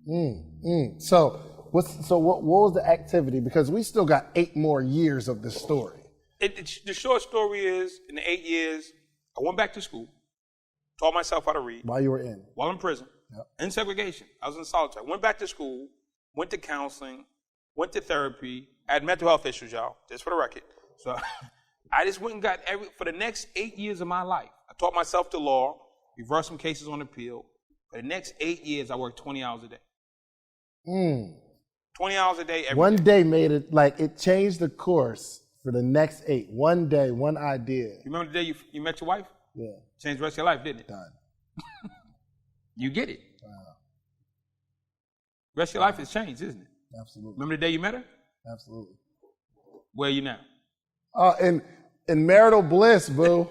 Yeah. So what was the activity? Because we still got 8 more years of this story. The short story is, in the 8 years, I went back to school, taught myself how to read. While you were in? While in prison. Yep. In segregation. I was in solitary. Went back to school, went to counseling, went to therapy. I had mental health issues, y'all, just for the record. So I just went and got for the next 8 years of my life. I taught myself the law, reversed some cases on appeal. For the next 8 years, I worked 20 hours a day. 20 hours a day every One day. day made it, like, it changed the course for the next 8. One day, one idea. You remember the day you met your wife? Yeah. Changed the rest of your life, didn't it? Done. You get it. Wow. The rest of your life has changed, isn't it? Absolutely. Remember the day you met her? Absolutely. Where are you now? In marital bliss, boo.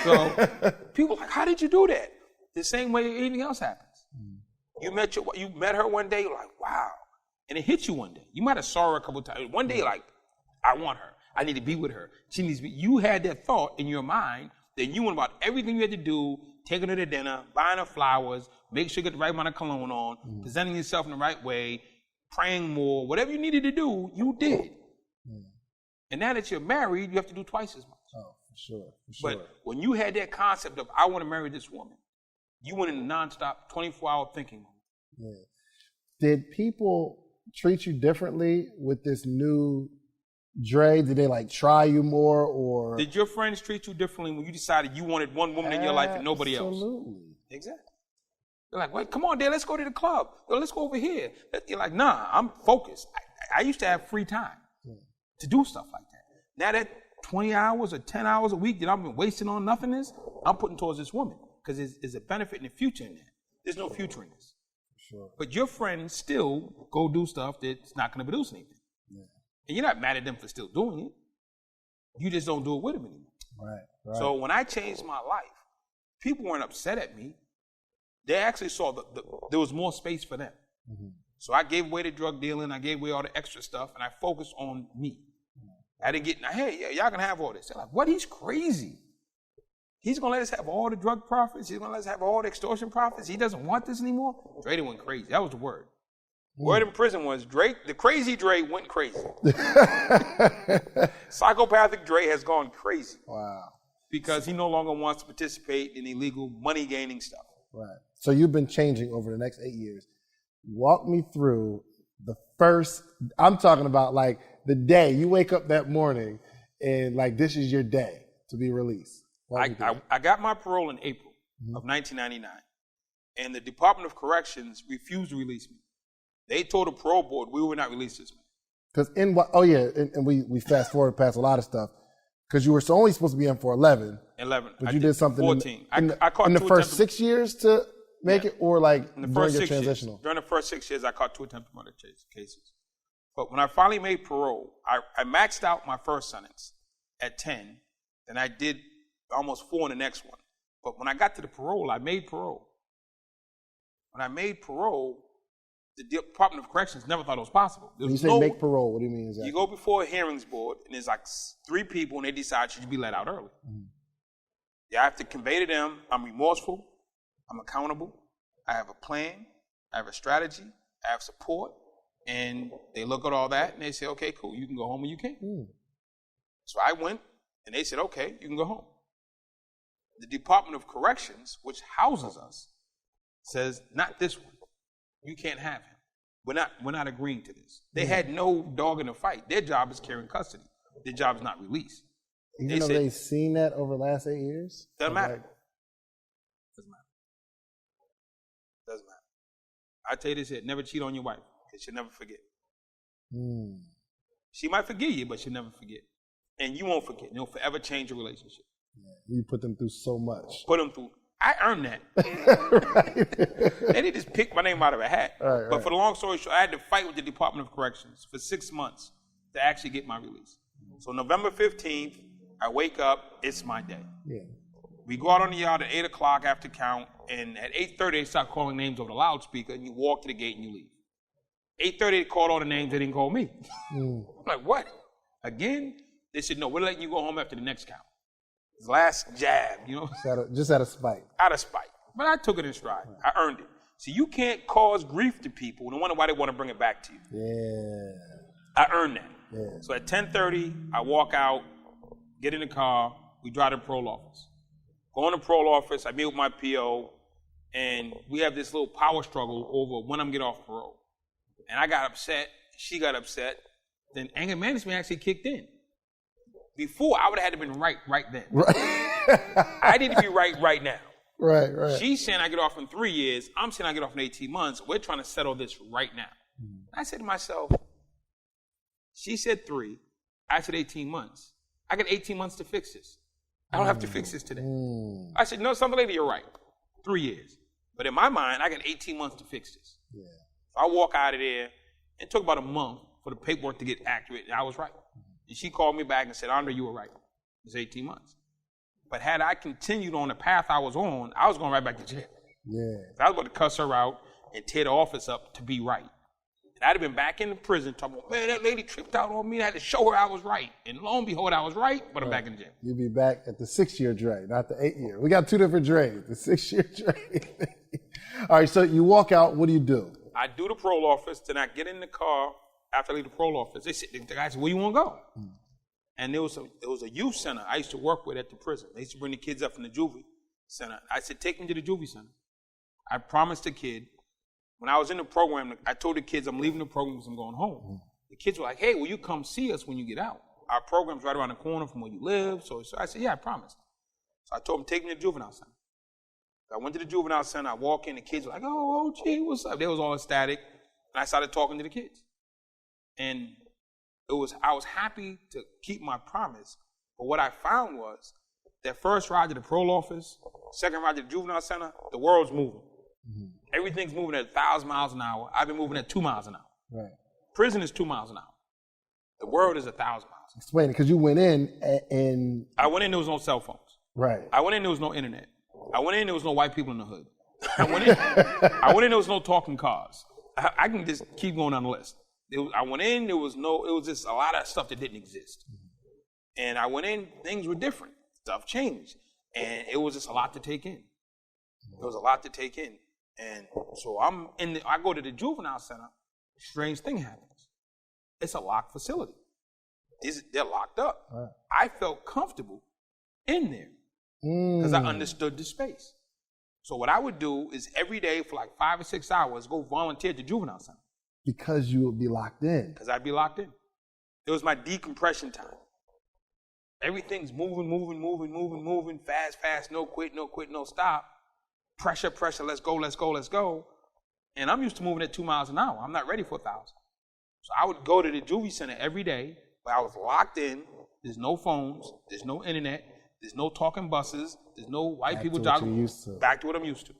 So people are like, how did you do that? The same way anything else happens. You met her one day, you're like, wow. And it hit you one day. You might have saw her a couple of times. One day, like, I want her. I need to be with her. She needs to be. You had that thought in your mind, then you went about everything you had to do, taking her to dinner, buying her flowers, make sure you get the right amount of cologne on, presenting yourself in the right way, praying more, whatever you needed to do, you did. And now that you're married, you have to do twice as much. Oh, for sure. But when you had that concept of, I want to marry this woman, you went in nonstop 24-hour thinking. Yeah. Did people treat you differently with this new Dre? Did they like try you more, or did your friends treat you differently when you decided you wanted one woman in your life and nobody else? Absolutely. Exactly. They're like, wait, come on, Dad, let's go to the club. Or let's go over here. You're like, nah, I'm focused. I used to have free time to do stuff like that. Now that 20 hours or 10 hours a week that I've been wasting on nothingness, I'm putting towards this woman because there's a benefit in the future in that. There's no future in this. Sure. But your friends still go do stuff that's not going to produce anything. Yeah. And you're not mad at them for still doing it. You just don't do it with them anymore. Right. So when I changed my life, people weren't upset at me. They actually saw there was more space for them. Mm-hmm. So I gave away the drug dealing. I gave away all the extra stuff, and I focused on me. I didn't get, hey, y'all can have all this. They're like, what? He's crazy. He's going to let us have all the drug profits. He's going to let us have all the extortion profits. He doesn't want this anymore. Dre went crazy. That was the word. Word in prison was the crazy Dre went crazy. Psychopathic Dre has gone crazy. Wow. Because he no longer wants to participate in illegal money gaining stuff. Right. So you've been changing over the next 8 years. Walk me through the first, I'm talking about like the day you wake up that morning and like this is your day to be released. I got my parole in April of 1999, and the Department of Corrections refused to release me. They told the parole board we would not release this man. Because we fast forward past a lot of stuff because you were only supposed to be in for 11. 11. But you did something 14. in the first 6 years to make it, or like in the during first your 6 transitional? Years. During the first 6 years, I caught 2 attempted murder cases. But when I finally made parole, I maxed out my first sentence at 10. Then I did almost 4 in the next one. But when I got to the parole, I made parole. When I made parole, the Department of Corrections never thought it was possible. When you say make parole, what do you mean exactly? You go before a hearings board, and there's like 3 people, and they decide you should be let out early. Yeah, I have to convey to them, I'm remorseful, I'm accountable, I have a plan, I have a strategy, I have support, and they look at all that, and they say, okay, cool, you can go home when you can. So I went, and they said, okay, you can go home. The Department of Corrections, which houses us, says, not this one. You can't have him. We're not agreeing to this. They had no dog in the fight. Their job is carrying custody. Their job is not release. Even though they've seen that over the last 8 years? Doesn't matter. Doesn't matter. Doesn't matter. I tell you this here, never cheat on your wife, because she'll never forget. She might forgive you, but she'll never forget. And you won't forget. You'll forever change your relationship. You put them through so much. Put them through. I earned that. They didn't just pick my name out of a hat. But for the long story short, I had to fight with the Department of Corrections for 6 months to actually get my release. So November 15th, I wake up, it's my day. We go out on the yard at 8 o'clock after count, and at 8:30 they start calling names over the loudspeaker, and you walk to the gate and you leave. 8:30 they called all the names, they didn't call me. I'm like, what? Again? They said, no, we're letting you go home after the next count. His last jab, you know? Just out of spite. Out of spite. But I took it in stride. I earned it. So you can't cause grief to people and wonder why they want to bring it back to you. I earned that. So at 10:30, I walk out, get in the car, we drive to the parole office. Go in the parole office, I meet with my PO, and we have this little power struggle over when I'm getting off parole. And I got upset, she got upset, then anger management actually kicked in. Before, I would have had to been right then. I need to be right now. Right. She's saying I get off in 3 years. I'm saying I get off in 18 months. We're trying to settle this right now. I said to myself, she said 3. I said 18 months. I got 18 months to fix this. I don't have to fix this today. I said, no, something later, you're right. 3 years. But in my mind, I got 18 months to fix this. So I walk out of there. It took about a month for the paperwork to get accurate, and I was right. And she called me back and said, Andre, you were right. It's 18 months. But had I continued on the path I was on, I was going right back to jail. I was going to cuss her out and tear the office up to be right. And I'd have been back in the prison talking about, man, that lady tripped out on me. I had to show her I was right. And lo and behold, I was right, but I'm back in jail. You'll be back at the 6-year Dre, not the 8-year. We got 2 different Dre's, the 6-year Dre. All right, so you walk out. What do? I do the parole office. Then I get in the car. After I leave the parole office, the guy said, where you want to go? And there was a youth center I used to work with at the prison. They used to bring the kids up from the juvie center. I said, take me to the juvie center. I promised the kid, when I was in the program, I told the kids I'm leaving the program because I'm going home. The kids were like, hey, will you come see us when you get out? Our program's right around the corner from where you live. So I said, yeah, I promised. So I told them, take me to the juvenile center. So I went to the juvenile center. I walk in, the kids were like, oh, gee, what's up? They was all ecstatic. And I started talking to the kids. And I was happy to keep my promise, but what I found was that first ride to the parole office, second ride to the juvenile center, the world's moving. Everything's moving at 1,000 miles an hour. I've been moving at 2 miles an hour. Prison is 2 miles an hour. The world is 1,000 miles. Explain it, because you went in and... I went in, there was no cell phones. I went in, there was no internet. I went in, there was no white people in the hood. I went in, there was no talking cars. I can just keep going down the list. I went in, it was just a lot of stuff that didn't exist. And I went in, things were different. Stuff changed. And it was just a lot to take in. And so I go to the juvenile center, strange thing happens. It's a locked facility. They're locked up. I felt comfortable in there because I understood the space. So what I would do is every day for like 5 or 6 hours, go volunteer at the juvenile center. Because you would be locked in. Because I'd be locked in. It was my decompression time. Everything's moving, fast, no quit, no stop. Pressure, let's go. And I'm used to moving at 2 miles an hour. I'm not ready for 1,000. So I would go to the juvie center every day, but I was locked in. There's no phones, there's no internet, there's no talking buses, there's no white people jogging. Back to what I'm used to.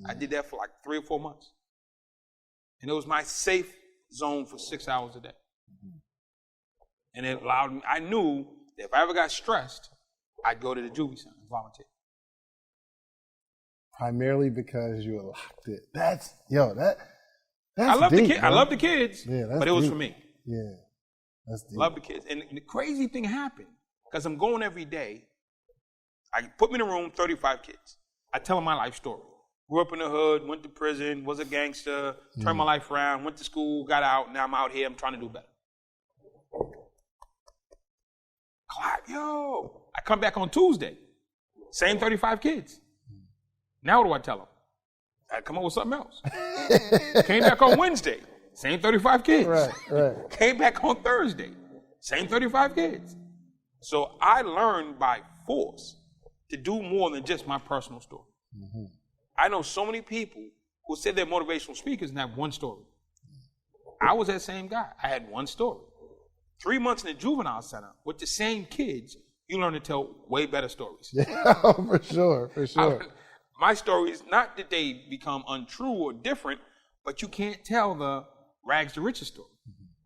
I did that for like 3 or 4 months. And it was my safe zone for 6 hours a day. And it allowed me, I knew that if I ever got stressed, I'd go to the juvie center and volunteer. Primarily because you were locked in. That's I love deep, the kids. I love the kids, Yeah, that's but it was deep. for me. Yeah, that's deep. Love the kids. And the crazy thing happened, because I'm going every day. I put me in a room, 35 kids. I tell them my life story. Grew up in the hood, went to prison, was a gangster, turned my life around, went to school, got out, now I'm out here, I'm trying to do better. Clap, yo. I come back on Tuesday, same 35 kids. Now what do I tell them? I come up with something else. Came back on Wednesday, same 35 kids. Right. Came back on Thursday, same 35 kids. So I learned by force to do more than just my personal story. Mm-hmm. I know so many people who say they're motivational speakers and have one story. I was that same guy. I had one story. 3 months in the juvenile center with the same kids, you learn to tell way better stories. Yeah, for sure. My stories, not that they become untrue or different, but you can't tell the rags to riches story.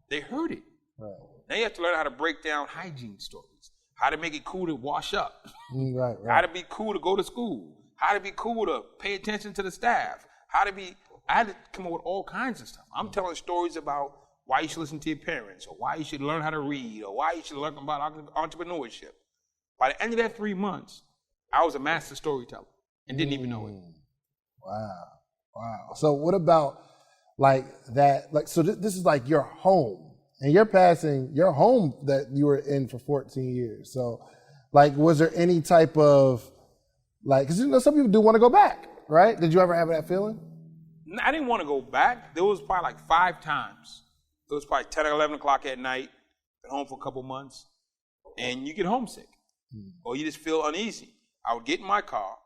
They heard it. Right. Now you have to learn how to break down hygiene stories, how to make it cool to wash up, Right. how to be cool to go to school, how to be cool to pay attention to the staff, I had to come up with all kinds of stuff. I'm telling stories about why you should listen to your parents, or why you should learn how to read, or why you should learn about entrepreneurship. By the end of that 3 months, I was a master storyteller and didn't even know it. Wow. So what about like that? Like, so this is like your home, and you're passing your home that you were in for 14 years. So like, was there any type of like, because some people do want to go back, right? Did you ever have that feeling? I didn't want to go back. There was probably like 5 times. It was probably 10 or 11 o'clock at night, been home for a couple months, and you get homesick, or you just feel uneasy. I would get in my car.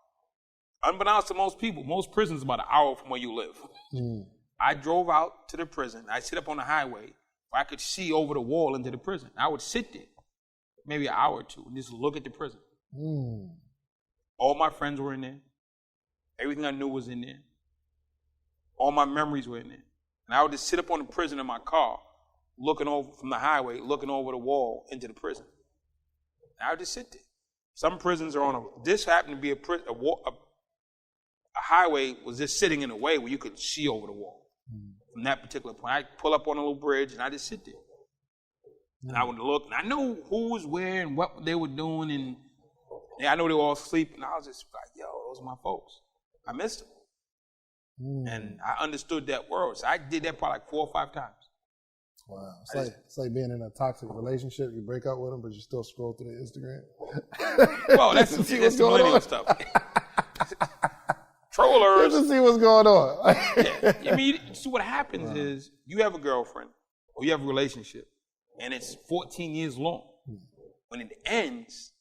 Unbeknownst to most people, most prisons are about an hour from where you live. I drove out to the prison. I sit up on the highway where I could see over the wall into the prison. I would sit there maybe an hour or two and just look at the prison. All my friends were in there. Everything I knew was in there. All my memories were in there. And I would just sit up on the prison in my car, looking over from the highway, looking over the wall into the prison. And I would just sit there. Some prisons are on this happened to be a highway was just sitting in a way where you could see over the wall. From that particular point, I'd pull up on a little bridge and I just sit there. And I would look, and I knew who was where and what they were doing, and I know they were all asleep, and I was just like, yo, those are my folks. I missed them. And I understood that world. So I did that probably like 4 or 5 times. Wow. It's like being in a toxic relationship. You break up with them, but you still scroll through the Instagram. Well, that's the millennial stuff. Trollers. Just to see what's going on. Yeah. I mean, see what happens is you have a girlfriend or you have a relationship, and it's 14 years long. When it ends,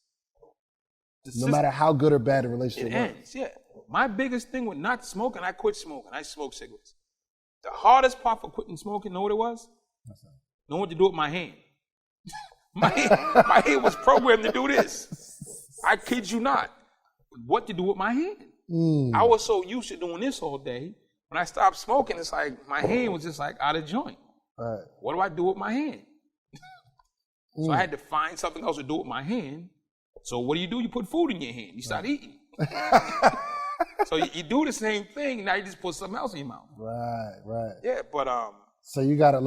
no matter how good or bad the relationship it ends. Yeah. My biggest thing with not smoking, I quit smoking. I smoked cigarettes. The hardest part for quitting smoking, know what it was? Know what to do with my hand. my hand was programmed to do this. I kid you not. What to do with my hand? I was so used to doing this all day. When I stopped smoking, it's like my hand was just like out of joint. Right. What do I do with my hand? So I had to find something else to do with my hand. So what do? You put food in your hand. You start eating. So you do the same thing. Now you just put something else in your mouth. Right. Yeah, but So you got to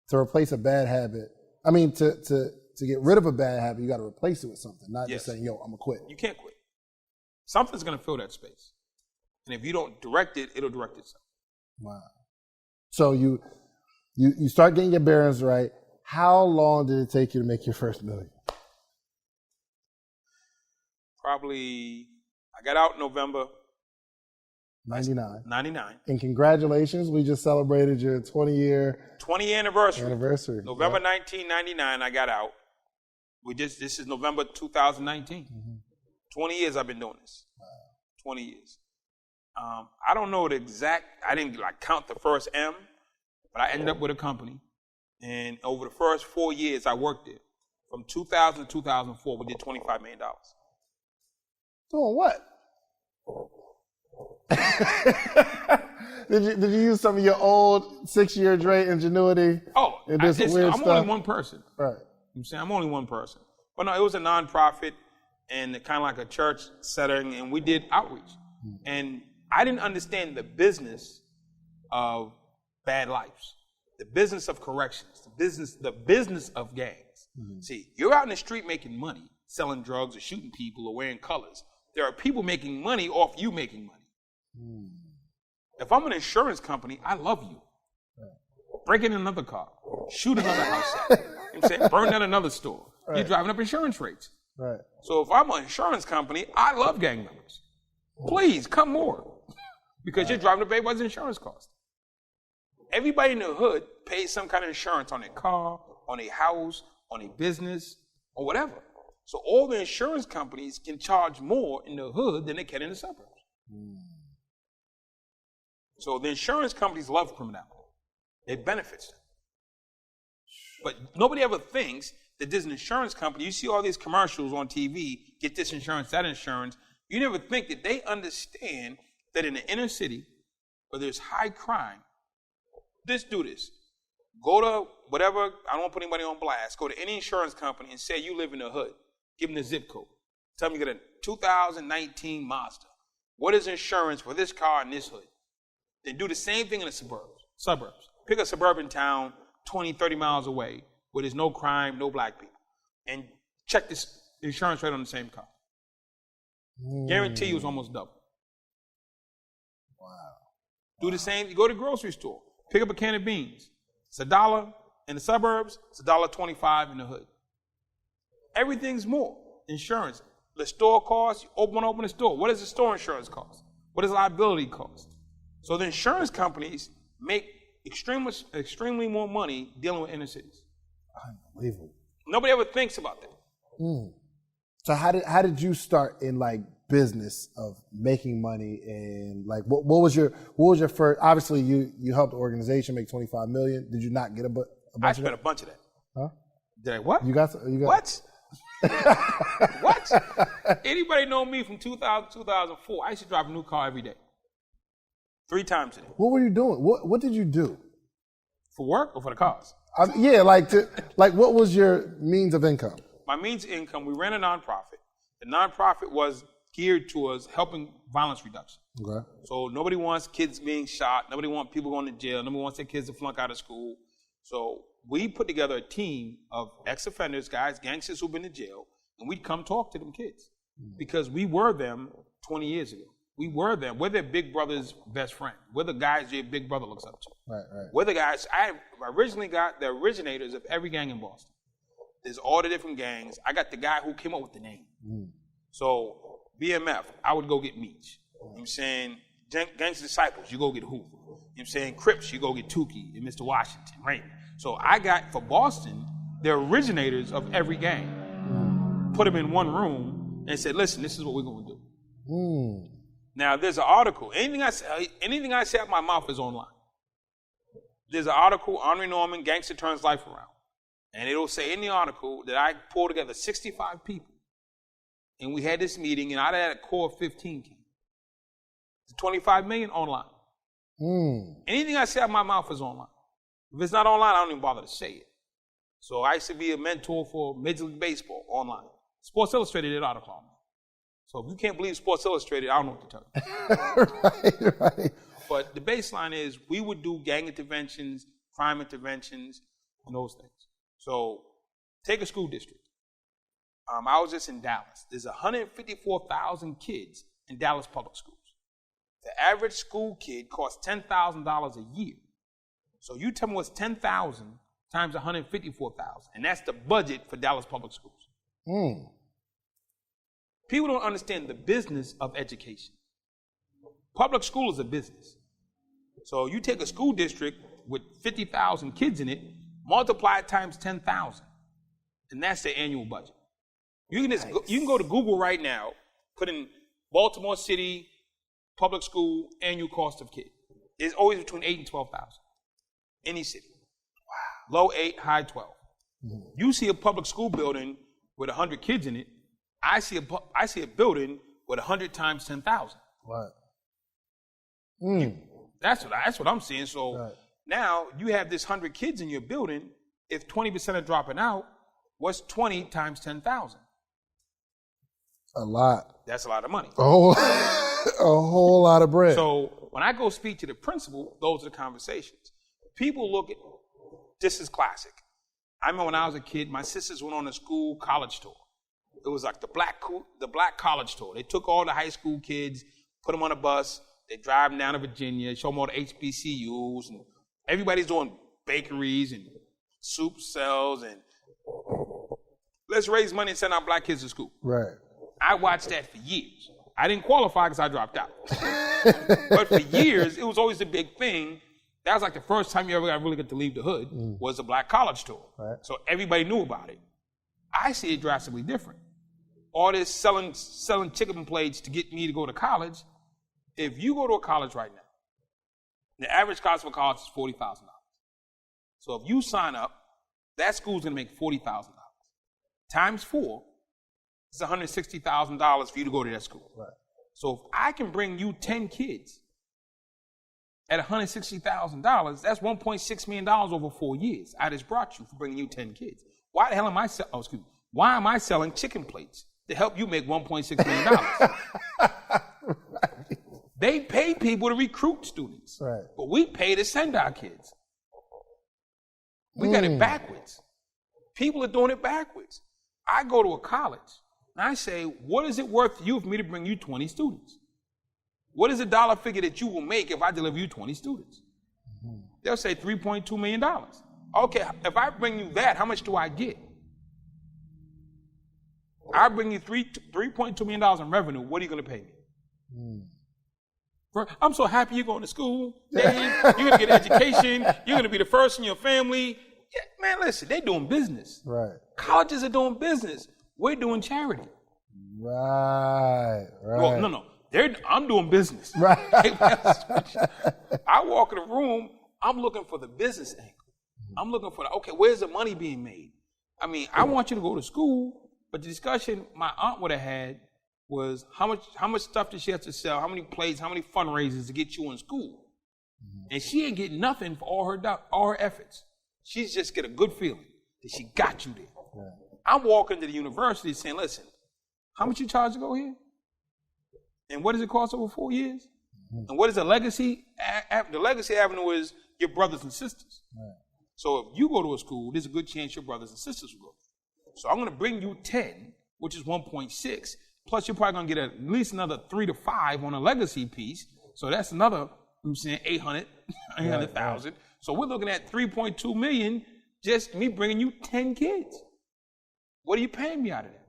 to replace a bad habit. I mean, to get rid of a bad habit, you got to replace it with something. Not just saying, yo, I'm gonna quit. You can't quit. Something's gonna fill that space, and if you don't direct it, it'll direct itself. Wow. So you start getting your bearings right. How long did it take you to make your first $1 million? Probably, I got out in November 99. And congratulations, we just celebrated your 20-year anniversary. November 1999, I got out. This is November 2019. 20 years I've been doing this. Wow. 20 years. I don't know the exact, I didn't count the first M, but I ended up with a company. And over the first 4 years I worked there, from 2000 to 2004, we did $25 million. Doing what? Did you use some of your old 6-year Dre ingenuity? Oh, and do some weird I'm stuff? only one person. Right. I'm saying I'm only one person. But no, it was a nonprofit. in kind of like a church setting, and we did outreach. And I didn't understand the business of bad lives, the business of corrections, the business of gangs. See, you're out in the street making money, selling drugs or shooting people or wearing colors. There are people making money off you making money. If I'm an insurance company, I love you. Break in another car, shoot another house up, you know what I'm saying? Burn down another store. You're driving up insurance rates. Right. So if I'm an insurance company, I love gang members. Please come more because you're driving up everybody's insurance cost. Everybody in the hood pays some kind of insurance on their car, on their house, on their business, or whatever. So all the insurance companies can charge more in the hood than they can in the suburbs. So the insurance companies love criminality. It benefits them. But nobody ever thinks that there's an insurance company. You see all these commercials on TV, get this insurance, that insurance. You never think that they understand that in the inner city where there's high crime, just do this. Go to whatever, I don't want to put anybody on blast, go to any insurance company and say you live in the hood. Give them the zip code. Tell them you get a 2019 Mazda. What is insurance for this car in this hood? Then do the same thing in the suburbs. Pick a suburban town 20, 30 miles away where there's no crime, no black people. And check this insurance rate on the same car. Guarantee you it's almost double. Wow. Do the same. You go to the grocery store. Pick up a can of beans. It's $1 in the suburbs. It's $1.25 in the hood. Everything's more. Insurance. The store costs, you open the store. What does the store insurance cost? What does liability cost? So the insurance companies make extremely more money dealing with inner cities. Unbelievable. Nobody ever thinks about that. So how did you start in like business of making money, and like what was your first? Obviously you helped the organization make $25 million. Did you not get a bunch? I spent a bunch of that. Huh? Did I what? You got what? What? Anybody know me from 2000 2004? I used to drive a new car every day. 3 times a day. What were you doing? What did you do? For work or for the cars? Yeah, what was your means of income? My means of income, we ran a nonprofit. The nonprofit was geared towards helping violence reduction. Okay. So nobody wants kids being shot. Nobody wants people going to jail. Nobody wants their kids to flunk out of school. So we put together a team of ex-offenders, guys, gangsters who've been to jail, and we'd come talk to them kids because we were them 20 years ago. We were them. We're their big brother's best friend. We're the guys your big brother looks up to. Right. We're the guys. I originally got the originators of every gang in Boston. There's all the different gangs. I got the guy who came up with the name. So BMF, I would go get Meech. You know what I'm saying? Gangster Disciples, you go get Hoover. You know what I'm saying? Crips, you go get Tukey and Mr. Washington, right? So I got, for Boston, the originators of every gang. Put them in one room and said, listen, this is what we're going to do. Now, there's an article. Anything I say out my mouth is online. There's an article, Henri Norman, Gangster Turns Life Around. And it'll say in the article that I pulled together 65 people. And we had this meeting, and out of that, a core of 15 came. It's 25 million online. Anything I say out my mouth is online. If it's not online, I don't even bother to say it. So I used to be a mentor for Major League Baseball online. Sports Illustrated did an article on me. So if you can't believe Sports Illustrated, I don't know what to tell you. Right. But the baseline is we would do gang interventions, crime interventions, and those things. So take a school district. I was just in Dallas. There's 154,000 kids in Dallas public schools. The average school kid costs $10,000 a year. So you tell me what's 10,000 times 154,000, and that's the budget for Dallas public schools. People don't understand the business of education. Public school is a business. So you take a school district with 50,000 kids in it, multiply it times 10,000, and that's the annual budget. You can go to Google right now, put in Baltimore City public school annual cost of kid. It's always between 8 and 12,000. Any city. Wow. Low 8, high 12. You see a public school building with 100 kids in it. I see a building with 100 times 10,000. What? That's what I'm seeing. So now you have this 100 kids in your building. If 20% are dropping out, what's 20 times 10,000? A lot. That's a lot of money. Oh, a whole lot of bread. So when I go speak to the principal, those are the conversations. People look at, this is classic. I remember when I was a kid, my sisters went on a school college tour. It was like the black college tour. They took all the high school kids, put them on a bus, they drive them down to Virginia, show them all the HBCUs, and everybody's doing bakeries and soup sales, and let's raise money and send our black kids to school. Right. I watched that for years. I didn't qualify because I dropped out. But for years, it was always a big thing. That was like the first time you ever really got to leave the hood was a black college tour. Right. So everybody knew about it. I see it drastically different. All this selling chicken plates to get me to go to college. If you go to a college right now, the average cost of a college is $40,000. So if you sign up, that school's going to make $40,000. Times 4, it's $160,000 for you to go to that school. Right. So if I can bring you 10 kids at $160,000, that's $1.6 million over 4 years. I just brought you for bringing you 10 kids. Why the hell am I why am I selling chicken plates to help you make $1.6 million? Right. They pay people to recruit students, right, but we pay to send our kids. We got it backwards. People are doing it backwards. I go to a college and I say, what is it worth to you for me to bring you 20 students? What is the dollar figure that you will make if I deliver you 20 students? They'll say $3.2 million. Okay, if I bring you that, how much do I get? I bring you $3.2 million in revenue. What are you going to pay me? I'm so happy you're going to school, Dave. You're going to get education. You're going to be the first in your family. Yeah, man, listen, they're doing business. Right. Colleges are doing business. We're doing charity. Right. Well, no. I'm doing business. Right. I walk in the room, I'm looking for the business angle. I'm looking for okay, where's the money being made? I mean, I want you to go to school, but the discussion my aunt would have had was how much stuff does she have to sell, how many plays, how many fundraisers to get you in school. And she ain't getting nothing for all her efforts. She's just get a good feeling that she got you there. Right. I'm walking to the university saying, listen, how much you charge to go here? And what does it cost over 4 years? And what is the legacy? The legacy avenue is your brothers and sisters. Right. So if you go to a school, there's a good chance your brothers and sisters will go. So I'm going to bring you 10, which is 1.6, plus you're probably going to get at least another 3 to 5 on a legacy piece. So that's another, I'm saying 800,000. Right. So we're looking at 3.2 million, just me bringing you 10 kids. What are you paying me out of that?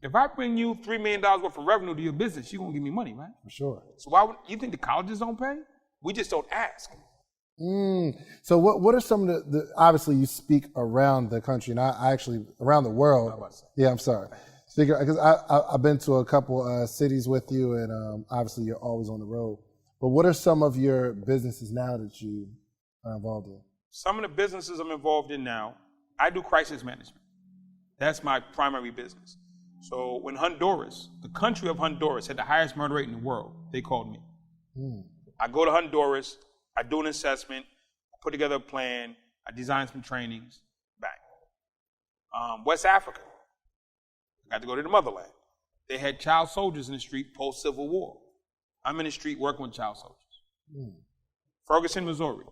If I bring you $3 million worth of revenue to your business, you're going to give me money, right? For sure. So why would you think the colleges don't pay? We just don't ask. So what are some of the obviously you speak around the country, and I actually around the world. Yeah, I'm sorry. Because I've been to a couple cities with you, and obviously you're always on the road. But what are some of your businesses now that you are involved in? Some of the businesses I'm involved in now, I do crisis management. That's my primary business. So when Honduras, the country of Honduras, had the highest murder rate in the world, they called me. I go to Honduras, I do an assessment, I put together a plan, I design some trainings, back. West Africa, I got to go to the motherland. They had child soldiers in the street post-Civil War. I'm in the street working with child soldiers. Ferguson, Missouri,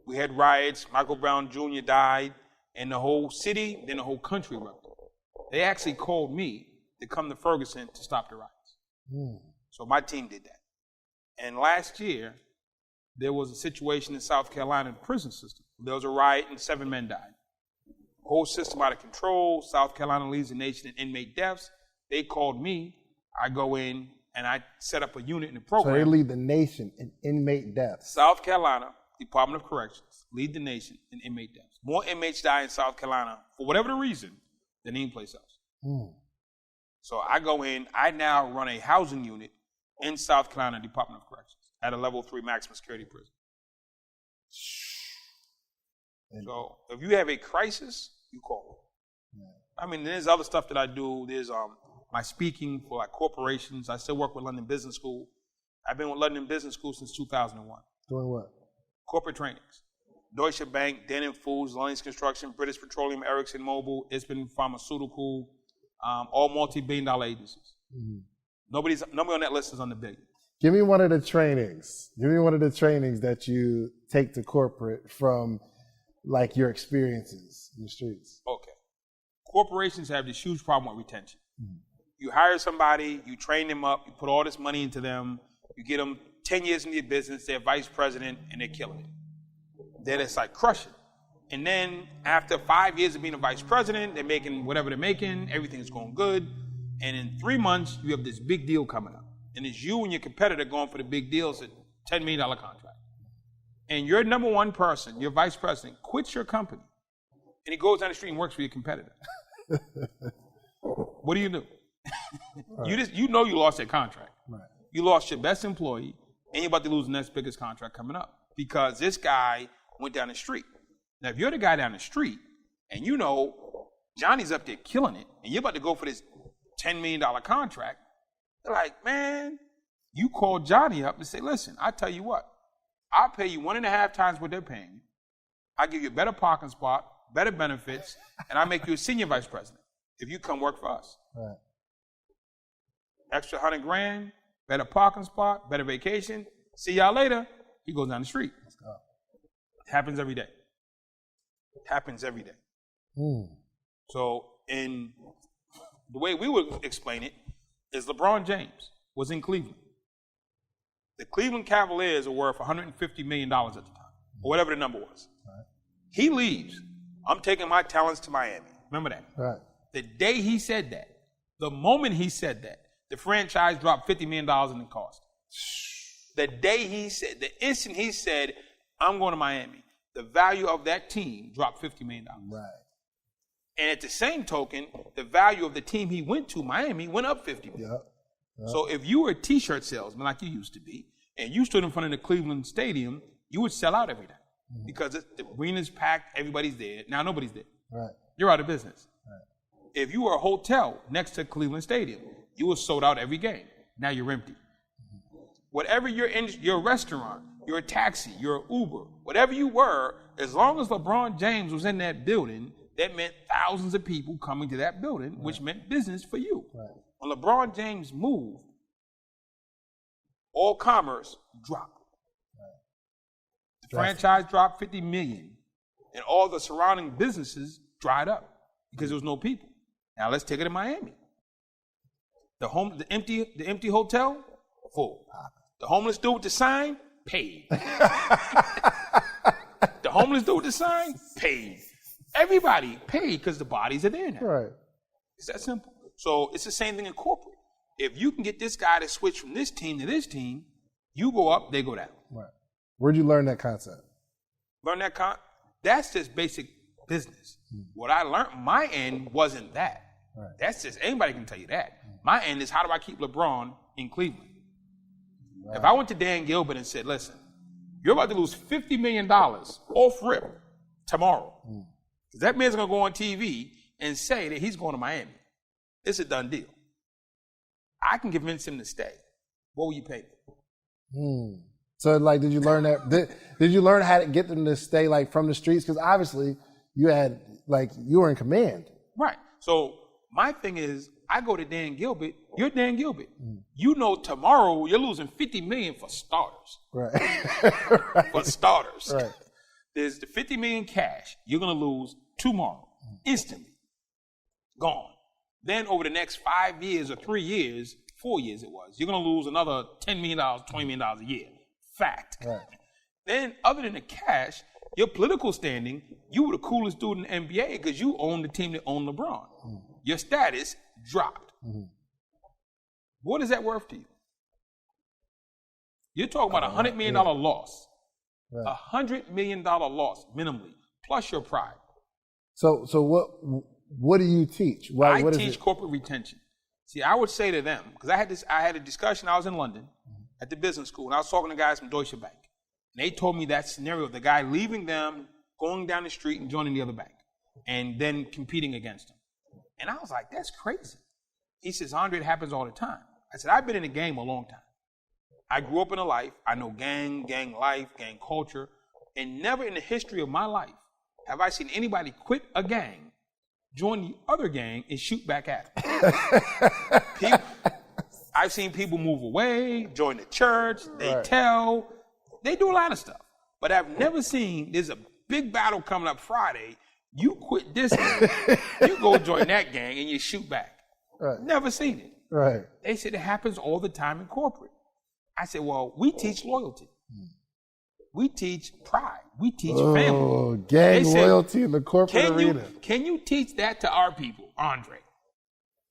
we had riots, Michael Brown Jr. died, and the whole city, then the whole country erupted. They actually called me to come to Ferguson to stop the riots. So my team did that. And last year, there was a situation in South Carolina in the prison system. There was a riot and 7 men died. Whole system out of control. South Carolina leads the nation in inmate deaths. They called me. I go in and I set up a unit in the program. So they lead the nation in inmate deaths. South Carolina, Department of Corrections, lead the nation in inmate deaths. More inmates die in South Carolina, for whatever the reason, than any place else. So I go in, I now run a housing unit in South Carolina Department of Corrections at a level 3 maximum security prison. So if you have a crisis, you call me. I mean, there's other stuff that I do. There's my speaking for like corporations. I still work with London Business School. I've been with London Business School since 2001. Doing what? Corporate trainings. Deutsche Bank, Denon Foods, Lawrence Construction, British Petroleum, Ericsson Mobil, It's been Pharmaceutical, all multi-billion-dollar agencies. Mm-hmm. Nobody on that list is under $1 billion. Give me one of the trainings. Give me one of the trainings that you take to corporate from like your experiences in the streets. Okay. Corporations have this huge problem with retention. Mm-hmm. You hire somebody, you train them up, you put all this money into them, you get them 10 years into your business, they're vice president, and they're killing it. Then it's like crushing. And then after 5 years of being a vice president, they're making whatever they're making, everything's going good. And in 3 months, you have this big deal coming up. And it's you and your competitor going for the big deals at $10 million contract. And your number one person, your vice president, quits your company. And he goes down the street and works for your competitor. What do you do? Right. You know you lost that contract. Right. You lost your best employee, and you're about to lose the next biggest contract coming up because this guy went down the street. Now, if you're the guy down the street, and you know Johnny's up there killing it, and you're about to go for this $10 million contract, they're like, man, you call Johnny up and say, listen, I tell you what, I'll pay you 1.5 times what they're paying you. I'll give you a better parking spot, better benefits, and I'll make you a senior vice president if you come work for us. Right. Extra $100,000, better parking spot, better vacation. See y'all later. He goes down the street. Let's go. It happens every day. It happens every day. Mm. So in the way we would explain it is LeBron James was in Cleveland. The Cleveland Cavaliers are worth $150 million at the time, or whatever the number was. Right. He leaves. I'm taking my talents to Miami. Remember that. Right. The day he said that, the moment he said that, the franchise dropped $50 million in the cost. The day he said, the instant he said, I'm going to Miami, the value of that team dropped $50 million. Right. And at the same token, the value of the team he went to, Miami, went up $50 million. Yep. Yep. So if you were a T-shirt salesman like you used to be, and you stood in front of the Cleveland Stadium, you would sell out every day because the arena's packed, everybody's there. Now nobody's there. Right. You're out of business. Right. If you were a hotel next to Cleveland Stadium, you were sold out every game. Now you're empty. Whatever you're in, your restaurant, you're a taxi, you're an Uber, whatever you were, as long as LeBron James was in that building, that meant thousands of people coming to that building, which meant business for you. Right. When LeBron James moved, all commerce dropped. Right. The franchise dropped $50 million, and all the surrounding businesses dried up because there was no people. Now let's take it to Miami. The empty hotel, full. The homeless dude with the sign, paid. The homeless dude with the sign, paid. Everybody paid because the bodies are there now. Right. It's that simple. So it's the same thing in corporate. If you can get this guy to switch from this team to this team, you go up, they go down. Right. Where'd you learn that concept? Learn that that's just basic business. What I learned, my end wasn't that. Right. That's just, anybody can tell you that. My end is how do I keep LeBron in Cleveland? Right. If I went to Dan Gilbert and said, listen, you're about to lose $50 million off rip tomorrow. Because that man's going to go on TV and say that he's going to Miami. It's a done deal. I can convince him to stay. What will you pay me? So, like, did you learn that? Did you learn how to get them to stay, like, from the streets? Because obviously you had, like, you were in command. Right. So my thing is, I go to Dan Gilbert. You're Dan Gilbert. You know tomorrow you're losing $50 million for starters. Right. Right. For starters. Right. There's the $50 million cash you're going to lose tomorrow, instantly. Gone. Then over the next 5 years or 3 years, 4 years it was, you're going to lose another $10 million, $20 million a year. Fact. Right. Then other than the cash, your political standing, you were the coolest dude in the NBA because you owned the team that owned LeBron. Your status dropped. What is that worth to you? You're talking about $100 million loss. Right. $100 million loss, minimally, plus your pride. So what do you teach? I teach corporate retention. See, I would say to them, because I had a discussion, I was in London at the business school, and I was talking to guys from Deutsche Bank. And they told me that scenario, the guy leaving them, going down the street and joining the other bank, and then competing against them. And I was like, that's crazy. He says, Andre, it happens all the time. I said, I've been in the game a long time. I grew up in a life. I know gang life, gang culture. And never in the history of my life have I seen anybody quit a gang join the other gang and shoot back at them. I've seen people move away, join the church, they they do a lot of stuff. But I've never seen, there's a big battle coming up Friday, you quit this gang, you go join that gang and you shoot back. Right. Never seen it. Right. They said it happens all the time in corporate. I said, well, we teach loyalty. We teach pride. We teach family. Gang loyalty in the corporate arena. Can you teach that to our people, Andre?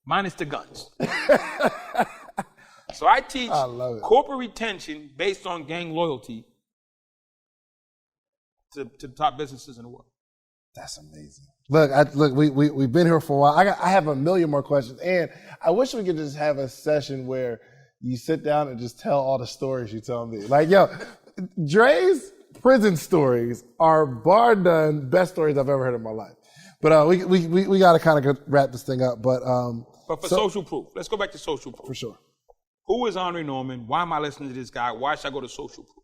Minus the guns. So I teach corporate retention based on gang loyalty to the top businesses in the world. That's amazing. Look, we've been here for a while. I have a million more questions, and I wish we could just have a session where you sit down and just tell all the stories you tell me. Like, yo, Dre's prison stories are bar none best stories I've ever heard in my life. But we got to kind of wrap this thing up. But for social proof, let's go back to social proof. For sure. Who is Andre Norman? Why am I listening to this guy? Why should I go to social proof?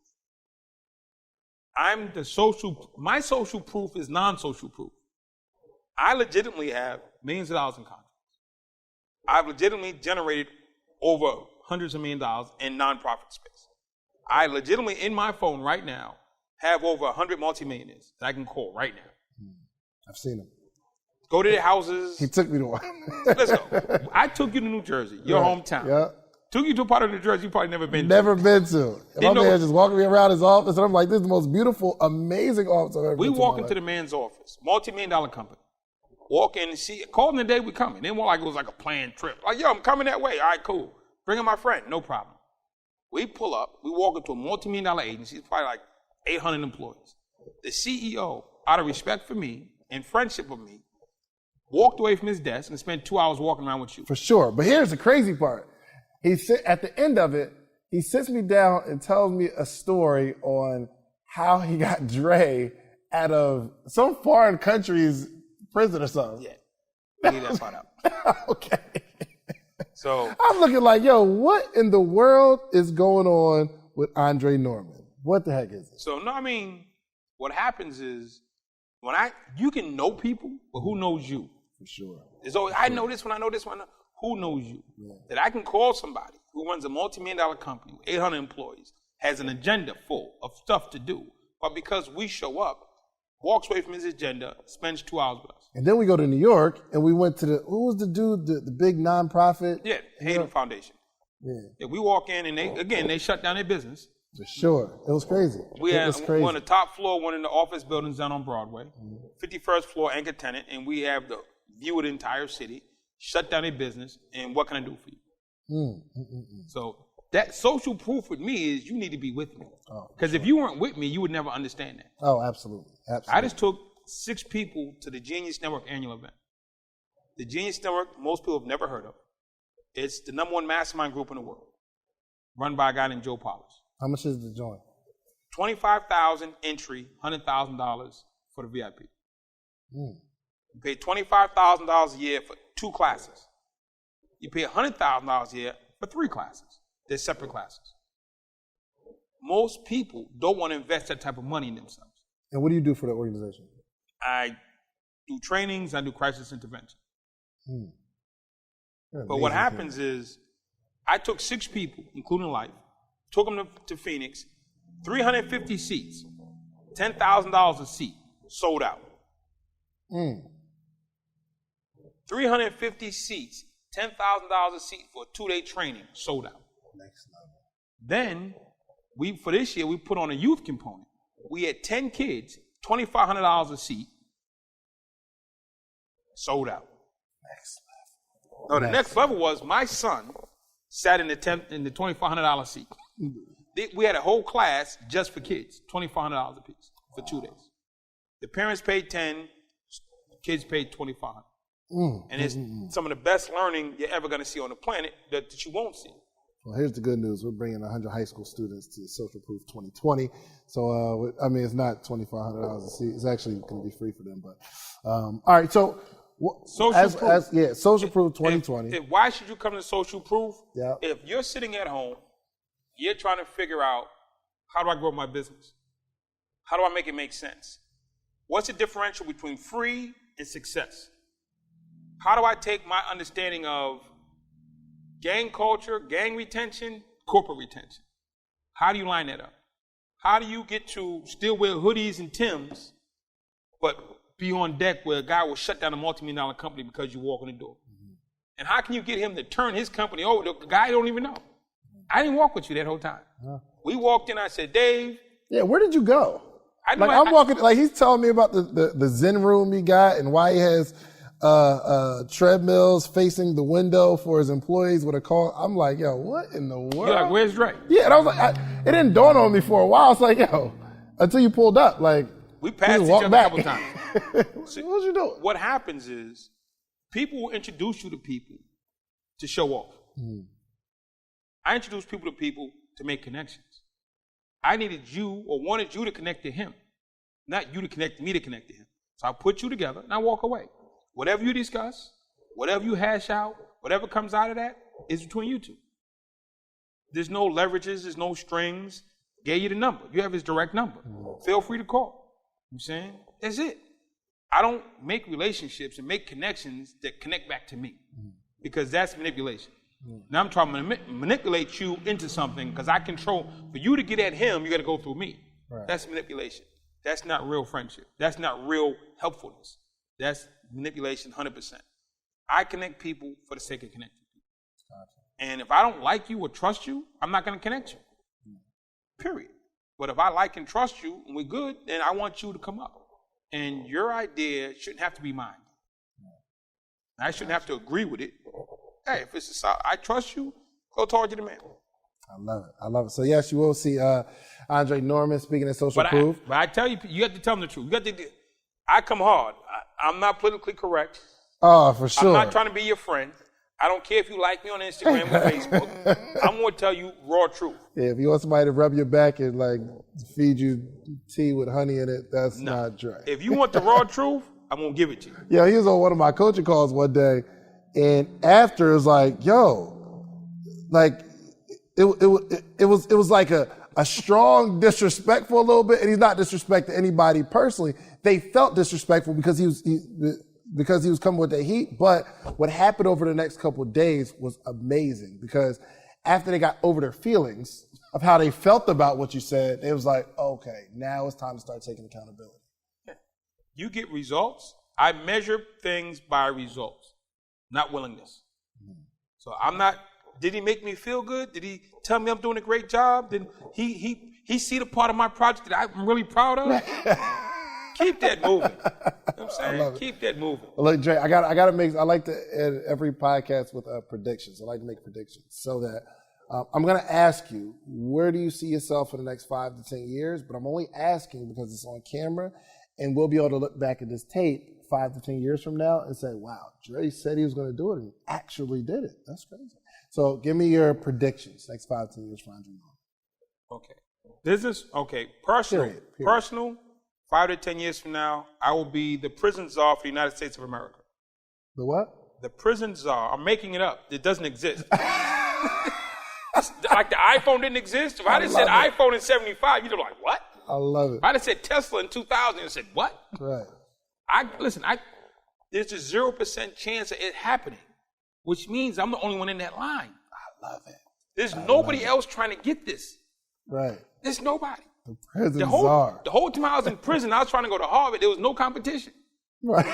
My social proof is non-social proof. I legitimately have millions of dollars in contracts. I've legitimately generated over hundreds of million dollars in nonprofit space. I legitimately, in my phone right now, have over 100 multimillionaires that I can call right now. I've seen them. Go to their houses. He took me to one. Let's go. I took you to New Jersey, your hometown. Yeah. Took you to a part of New Jersey you probably never been to. Never been to. And my man just walking me around his office, and I'm like, this is the most beautiful, amazing office I've ever been to. We walk into the man's office, multi-million-dollar company. Walk in and see, call in the day we coming. They more like it was like a planned trip. Like, yo, I'm coming that way. All right, cool. Bring in my friend. No problem. We pull up. We walk into a multi-million-dollar agency. It's probably like 800 employees. The CEO, out of respect for me and friendship with me, walked away from his desk and spent 2 hours walking around with you. For sure. But here's the crazy part. At the end of it, he sits me down and tells me a story on how he got Dre out of some foreign country's prison or something. Yeah. Leave that part out. Okay. So I'm looking like, yo, what in the world is going on with Andre Norman? What the heck is it? So, no, I mean, what happens is you can know people, but who knows you? For sure. There's always, I know this one, I know this one. Who knows you? Yeah. That I can call somebody who runs a multi-million-dollar company with 800 employees, has an agenda full of stuff to do, but because we show up, walks away from his agenda, spends 2 hours with us. And then we go to New York, and we went to who was the dude, the big nonprofit? Yeah, Hayden Foundation. Yeah. We walk in, and they shut down their business. For sure. It was crazy. We're on the top floor, one of the office buildings down on Broadway, 51st floor anchor tenant, and we have the view of the entire city. Shut down their business, and what can I do for you? So that social proof with me is you need to be with me. Because if you weren't with me, you would never understand that. Oh, absolutely. I just took 6 people to the Genius Network annual event. The Genius Network, most people have never heard of. It's the #1 mastermind group in the world, run by a guy named Joe Polish. How much is the joint? $25,000 entry, $100,000 for the VIP. You pay $25,000 a year for 2 classes. You pay $100,000 a year for 3 classes. They're separate classes. Most people don't want to invest that type of money in themselves. And what do you do for the organization? I do trainings. I do crisis intervention. But what happens is I took 6 people, including Life, took them to Phoenix, 350 seats, $10,000 a seat, sold out. 350 seats, $10,000 a seat for a 2-day training, sold out. Next level. Then, for this year, we put on a youth component. We had 10 kids, $2,500 a seat, sold out. Next level. No, the next level was my son sat in the $2,500 seat. We had a whole class just for kids, $2,500 a piece for 2 days. The parents paid $10,000, kids paid $2,500. And it's some of the best learning you're ever going to see on the planet that you won't see. Well, here's the good news. We're bringing 100 high school students to Social Proof 2020. So, it's not $2,500 a seat. It's actually going to be free for them. But all right, so Social Proof 2020. Why should you come to Social Proof? Yeah. If you're sitting at home, you're trying to figure out, how do I grow my business? How do I make it make sense? What's the differential between free and success? how do I take my understanding of gang culture, gang retention, corporate retention? How do you line that up? How do you get to still wear hoodies and Timbs, but be on deck where a guy will shut down a multi-million-dollar company because you walk in the door? Mm-hmm. And how can you get him to turn his company over? The guy don't even know. I didn't walk with you that whole time. We walked in, I said, Dave. Yeah, where did you go? I'm walking, like he's telling me about the Zen room he got and why he has treadmills facing the window for his employees with a call. I'm like, yo, what in the world? You're like, where's Dre? Yeah, and I was like, it didn't dawn on me for a while. It's like, yo, until you pulled up, like we passed each other a couple times. So, what you doing? What happens is people will introduce you to people to show off. Mm. I introduce people to people to make connections. I needed you or wanted you to connect to him, not you to connect me to connect to him. So I put you together and I walk away. Whatever you discuss, whatever you hash out, whatever comes out of that is between you two. There's no leverages, there's no strings. Gave you the number. You have his direct number. Feel free to call. You know what I'm saying? That's it. I don't make relationships and make connections that connect back to me because that's manipulation. Now I'm trying to manipulate you into something because I control. For you to get at him, you got to go through me. Right. That's manipulation. That's not real friendship. That's not real helpfulness. That's manipulation 100%. I connect people for the sake of connecting people. Gotcha. And if I don't like you or trust you, I'm not going to connect you. Period. But if I like and trust you and we're good, then I want you to come up. And your idea shouldn't have to be mine. I shouldn't have to agree with it. Hey, if it's I trust you, go talk to the man. I love it. So yes, you will see Andre Norman speaking at Social Proof. But I tell you, you have to tell them the truth. I come hard. I'm not politically correct. Oh, for sure. I'm not trying to be your friend. I don't care if you like me on Instagram or Facebook. I'm going to tell you raw truth. Yeah, if you want somebody to rub your back and like feed you tea with honey in it, that's not Dre. If you want the raw truth, I'm going to give it to you. Yeah, he was on one of my coaching calls one day, and after it was like, yo, like it was like a strong disrespect for a little bit, and he's not disrespecting anybody personally. They felt disrespectful because he was coming with the heat. But what happened over the next couple of days was amazing because after they got over their feelings of how they felt about what you said, it was like, okay, now it's time to start taking accountability. You get results. I measure things by results, not willingness. Mm-hmm. So I'm not, did he make me feel good? Did he tell me I'm doing a great job? Did he see the part of my project that I'm really proud of? Keep that moving. You know what I'm saying? Keep that moving. Well, look, Dre, I like to end every podcast with predictions. I like to make predictions so that I'm going to ask you, where do you see yourself in the next 5 to 10 years? But I'm only asking because it's on camera, and we'll be able to look back at this tape 5 to 10 years from now and say, wow, Dre said he was going to do it and actually did it. That's crazy. So give me your predictions next 5 to 10 years for Andre Norman. Okay. Business, okay. Personal. Period. Personal, 5 to 10 years from now, I will be the prison czar for the United States of America. The what? The prison czar. I'm making it up. It doesn't exist. Like the iPhone didn't exist. If I just said iPhone in 75, you'd be like, what? I love it. If I just said Tesla in 2000, you'd say, what? Right. There's a 0% chance of it happening, which means I'm the only one in that line. I love it. There's nobody else trying to get this. Right. There's nobody. The prison czar. The whole time I was in prison, I was trying to go to Harvard. There was no competition. Right.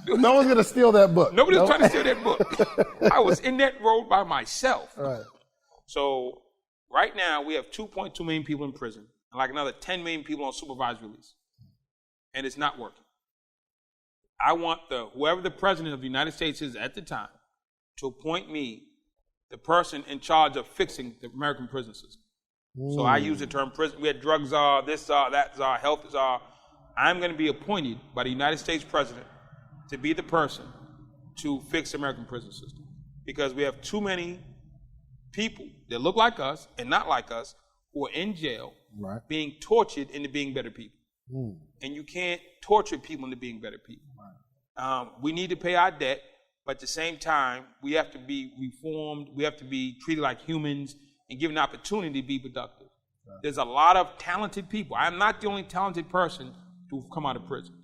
No one's going to steal that book. Nobody's trying to steal that book. I was in that road by myself. Right. So right now we have 2.2 million people in prison and like another 10 million people on supervised release. And it's not working. I want whoever the president of the United States is at the time to appoint me the person in charge of fixing the American prison system. So I use the term prison. We had drug czar, this czar, that czar, health czar. I'm going to be appointed by the United States president to be the person to fix the American prison system. Because we have too many people that look like us and not like us who are in jail being tortured into being better people. And you can't torture people into being better people. We need to pay our debt, but at the same time, we have to be reformed. We have to be treated like humans and given an opportunity to be productive. There's a lot of talented people. I'm not the only talented person to come out of prison.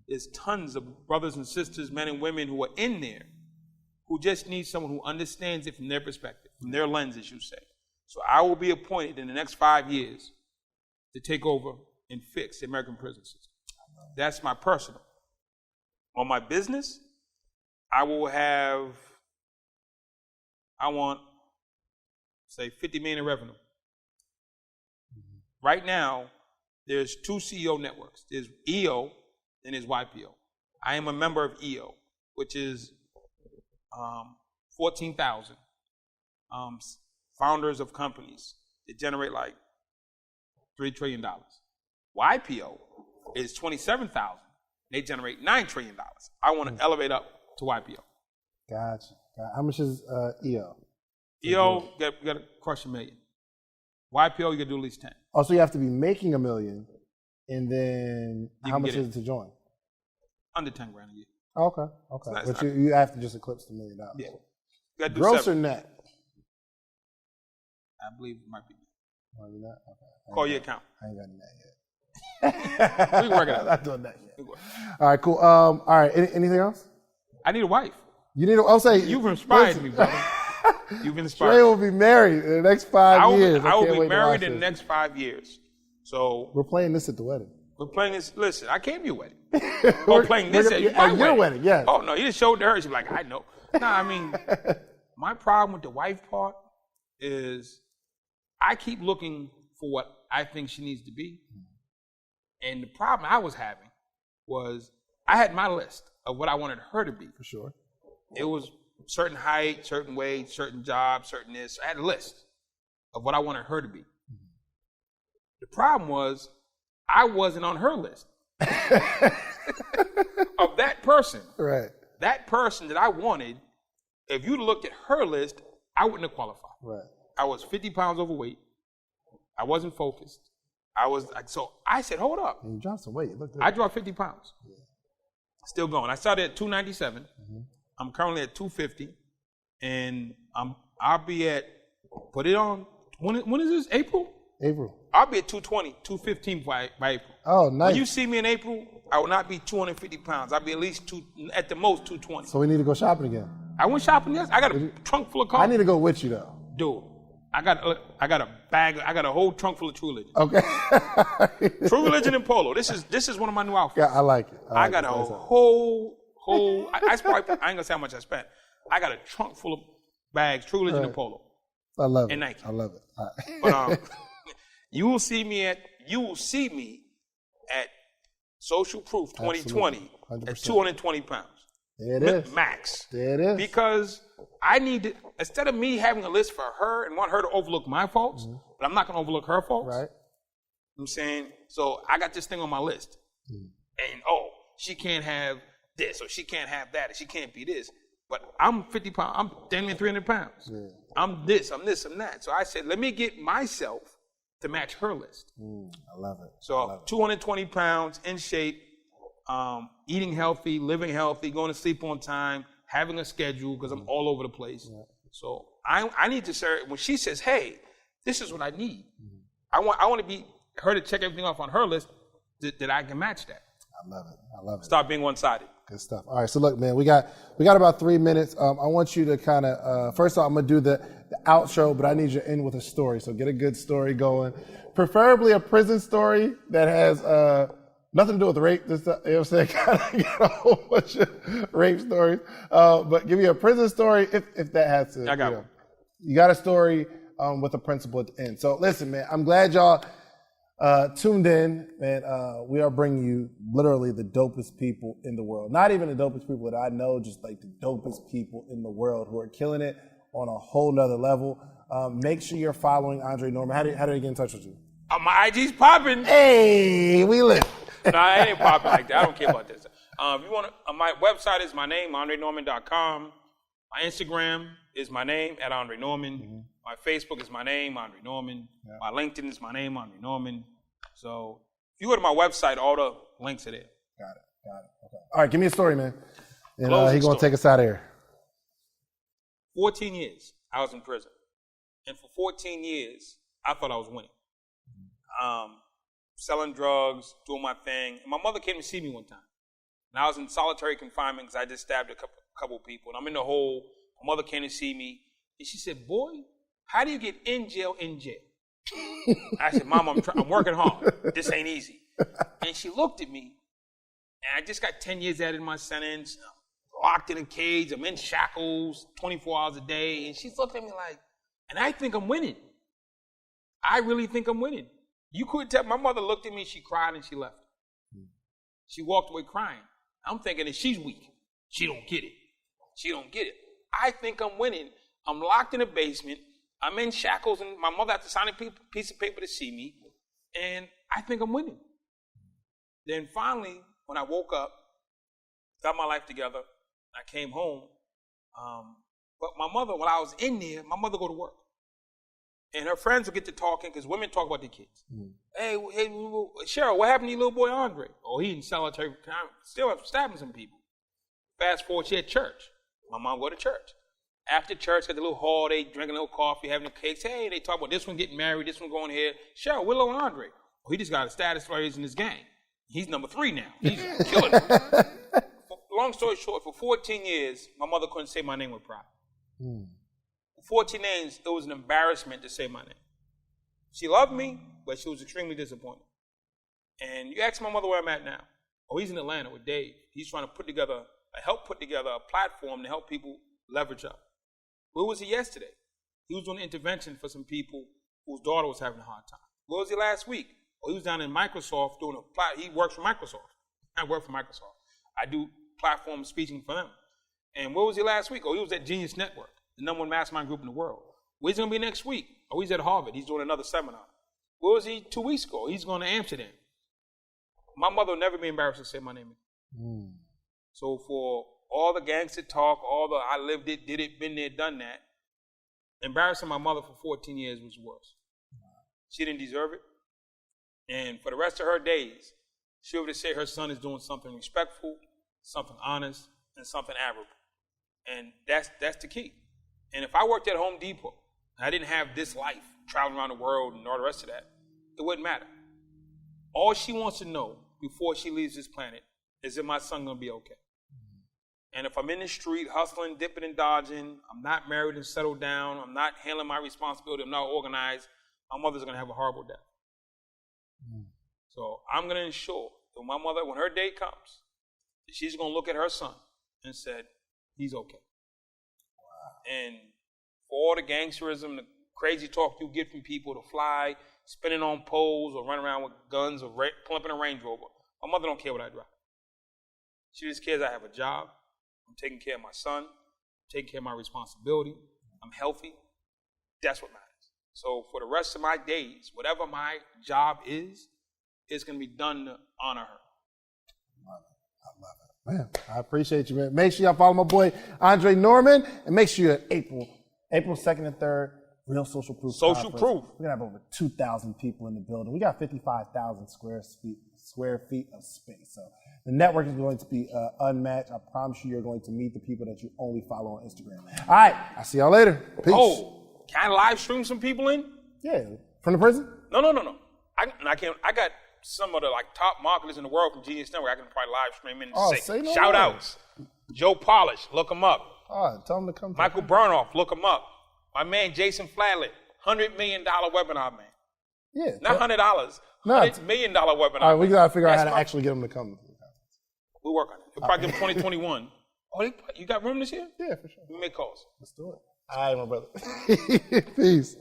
there's tons of brothers and sisters, men and women who are in there who just need someone who understands it from their perspective, from their lens, as you say. So I will be appointed in the next 5 years to take over and fix the American prison system. That's my personal. On my business, I want, say, $50 million in revenue. Right now, there's 2 CEO networks. There's EO and there's YPO. I am a member of EO, which is 14,000 founders of companies that generate like $3 trillion. YPO is 27,000. They generate $9 trillion. I want to elevate up to YPO. Gotcha. How much is EO? EO, you got to crush $1 million. YPO, you got to do at least 10. Oh, so you have to be making $1 million, and then how much is it to join? Under 10 grand a year. Okay. But you have to just eclipse the $1 million. Yeah. You got to do Gross 7. or net? I believe it might be. Might be net? Okay. Call your account. I ain't got net yet. We can work it out. Not doing that yet. All right, cool. All right, anything else? I need a wife. You need. I'll say you've inspired me, brother. You've inspired. Trey will be married in the next 5 years. I will be married in the next 5 years. So we're playing this at the wedding. We're playing this. Listen, I came to your wedding. We're playing this at your wedding. Yes. Oh no, you just showed to her. She's like, I know. No, I mean, my problem with the wife part is I keep looking for what I think she needs to be, and the problem I was having was I had my list of what I wanted her to be. For sure. It was certain height, certain weight, certain job, certain this. I had a list of what I wanted her to be. The problem was I wasn't on her list of that person. Right. That person that I wanted, if you'd looked at her list, I wouldn't have qualified. Right. I was 50 pounds overweight. I wasn't focused. So I said, hold up. And you dropped some weight. Look good. I dropped 50 pounds. Yeah. Still going. I started at 297. Mm-hmm. I'm currently at 250. And I'll be at, put it on, when is this? April? I'll be at 220, 215 by April. Oh, nice. When you see me in April, I will not be 250 pounds. I'll be at least at the most 220. So we need to go shopping again. I went shopping yesterday. I got a trunk full of cars. I need to go with you though. Dude, I got a bag. I got a whole trunk full of True Religion. Okay. True Religion and Polo. This is one of my new outfits. Yeah, I like it. I got a whole. I ain't gonna say how much I spent. I got a trunk full of bags, True Religion and Polo. I love it. And Nike. I love it. All right. But you will see me at Social Proof 2020 at 220 pounds. There it is. Max. There it is. Because I need to, instead of me having a list for her and want her to overlook my faults, but I'm not going to overlook her faults. Right. You know what I'm saying? So I got this thing on my list. And, she can't have this, or she can't have that, or she can't be this. But I'm 50 pounds. I'm damn near 300 pounds. Yeah. I'm this, I'm that. So I said, let me get myself to match her list. I love it. So 220 pounds, in shape, eating healthy, living healthy, going to sleep on time, having a schedule because I'm all over the place. Yeah. So I need to say, when she says, hey, this is what I need, I want to be her to check everything off on her list that I can match that. I love it. Stop being one-sided. Good stuff. All right, so look, man, we got about 3 minutes. I want you to kind of, first off, I'm going to do the outro, but I need you to end with a story. So get a good story going. Preferably a prison story that has nothing to do with rape. This, you know what I'm saying? Got a whole bunch of rape stories. But give me a prison story if that has to. I got one. You got a story with a principle at the end. So listen, man, I'm glad y'all tuned in, man. We are bringing you literally the dopest people in the world. Not even the dopest people that I know, just like the dopest people in the world who are killing it on a whole nother level. Make sure you're following Andre Norman. How did I get in touch with you? My IG's popping. Hey, we lit. No, I ain't popping like that. I don't care about this. If you want to, my website is my name, AndreNorman.com. My Instagram is my name, @Andre Norman. My Facebook is my name, Andre Norman. Yeah. My LinkedIn is my name, Andre Norman. So if you go to my website, all the links are there. Got it. Okay. All right, give me a story, man. And he's going to take us out of here. 14 years I was in prison. And for 14 years, I thought I was winning. Selling drugs, doing my thing. And my mother came to see me one time. And I was in solitary confinement because I just stabbed a couple people. And I'm in the hole. My mother came to see me. And she said, boy, how do you get in jail in jail? I said, Mom, I'm working hard. This ain't easy. And she looked at me. And I just got 10 years added to my sentence. Locked in a cage. I'm in shackles 24 hours a day. And she's looking at me like, and I think I'm winning. I really think I'm winning. You couldn't tell. My mother looked at me, she cried, and she left. She walked away crying. I'm thinking that she's weak. She don't get it. She don't get it. I think I'm winning. I'm locked in a basement. I'm in shackles, and my mother had to sign a piece of paper to see me. And I think I'm winning. Then finally, when I woke up, got my life together, I came home. But my mother, when I was in there, my mother go to work. And her friends would get to talking, because women talk about their kids. Hey, Cheryl, what happened to your little boy Andre? Oh, he in solitary confinement, still stabbing some people. Fast forward, she at church. My mom go to church. After church, got the little hall, they drinking a little coffee, having the cakes. Hey, they talk about this one getting married, this one going here. Cheryl, where little Andre? Oh, he just got a status raise in his gang. He's number 3 now. He's killing it. Long story short, for 14 years, my mother couldn't say my name with pride. 14 names, it was an embarrassment to say my name. She loved me, but she was extremely disappointed. And you ask my mother where I'm at now. Oh, he's in Atlanta with Dave. He's trying to help put together a platform to help people leverage up. Where was he yesterday? He was doing an intervention for some people whose daughter was having a hard time. Where was he last week? Oh, he was down in Microsoft doing he works for Microsoft. I work for Microsoft. I do platform speaking for them. And where was he last week? Oh, he was at Genius Network, the #1 mastermind group in the world. Where's he going to be next week? Oh, he's at Harvard. He's doing another seminar. Where was he 2 weeks ago? He's going to Amsterdam. My mother will never be embarrassed to say my name again. So for all the gangster talk, all the I lived it, did it, been there, done that, embarrassing my mother for 14 years was worse. She didn't deserve it. And for the rest of her days, she'll be able to say her son is doing something respectful, something honest, and something admirable. And that's the key. And if I worked at Home Depot, I didn't have this life, traveling around the world and all the rest of that, it wouldn't matter. All she wants to know before she leaves this planet is if my son going to be okay. And if I'm in the street hustling, dipping and dodging, I'm not married and settled down, I'm not handling my responsibility, I'm not organized, my mother's going to have a horrible death. So I'm going to ensure that my mother, when her day comes, she's going to look at her son and said, he's okay. And for all the gangsterism, the crazy talk you get from people to fly, spinning on poles or run around with guns or pull up in a Range Rover, my mother don't care what I drive. She just cares I have a job, I'm taking care of my son, I'm taking care of my responsibility, I'm healthy. That's what matters. So for the rest of my days, whatever my job is, it's going to be done to honor her. I love it. Man, I appreciate you, man. Make sure y'all follow my boy, Andre Norman, and make sure you're April 2nd and 3rd, Real Social Proof Social Conference. Proof. We're going to have over 2,000 people in the building. We got 55,000 square feet of space. So the network is going to be unmatched. I promise you, you're going to meet the people that you only follow on Instagram. All right. I'll see y'all later. Peace. Oh, can I live stream some people in? Yeah. From the prison? No. I can't. I got some of the top marketers in the world from Genius Network. I can probably live stream in and say no shout way. outs. Joe Polish, look him up. Tell them to come. Michael Burnoff, look him up. My man Jason Flatlett, $100 million webinar man. Yeah. Not $100, $100 million webinar. All right, we got to figure out how to That's actually get them to come. We'll work on it. We'll probably give them 2021. Oh, you got room this year? Yeah, for sure. We make calls. Let's do it. All right, my brother. Peace.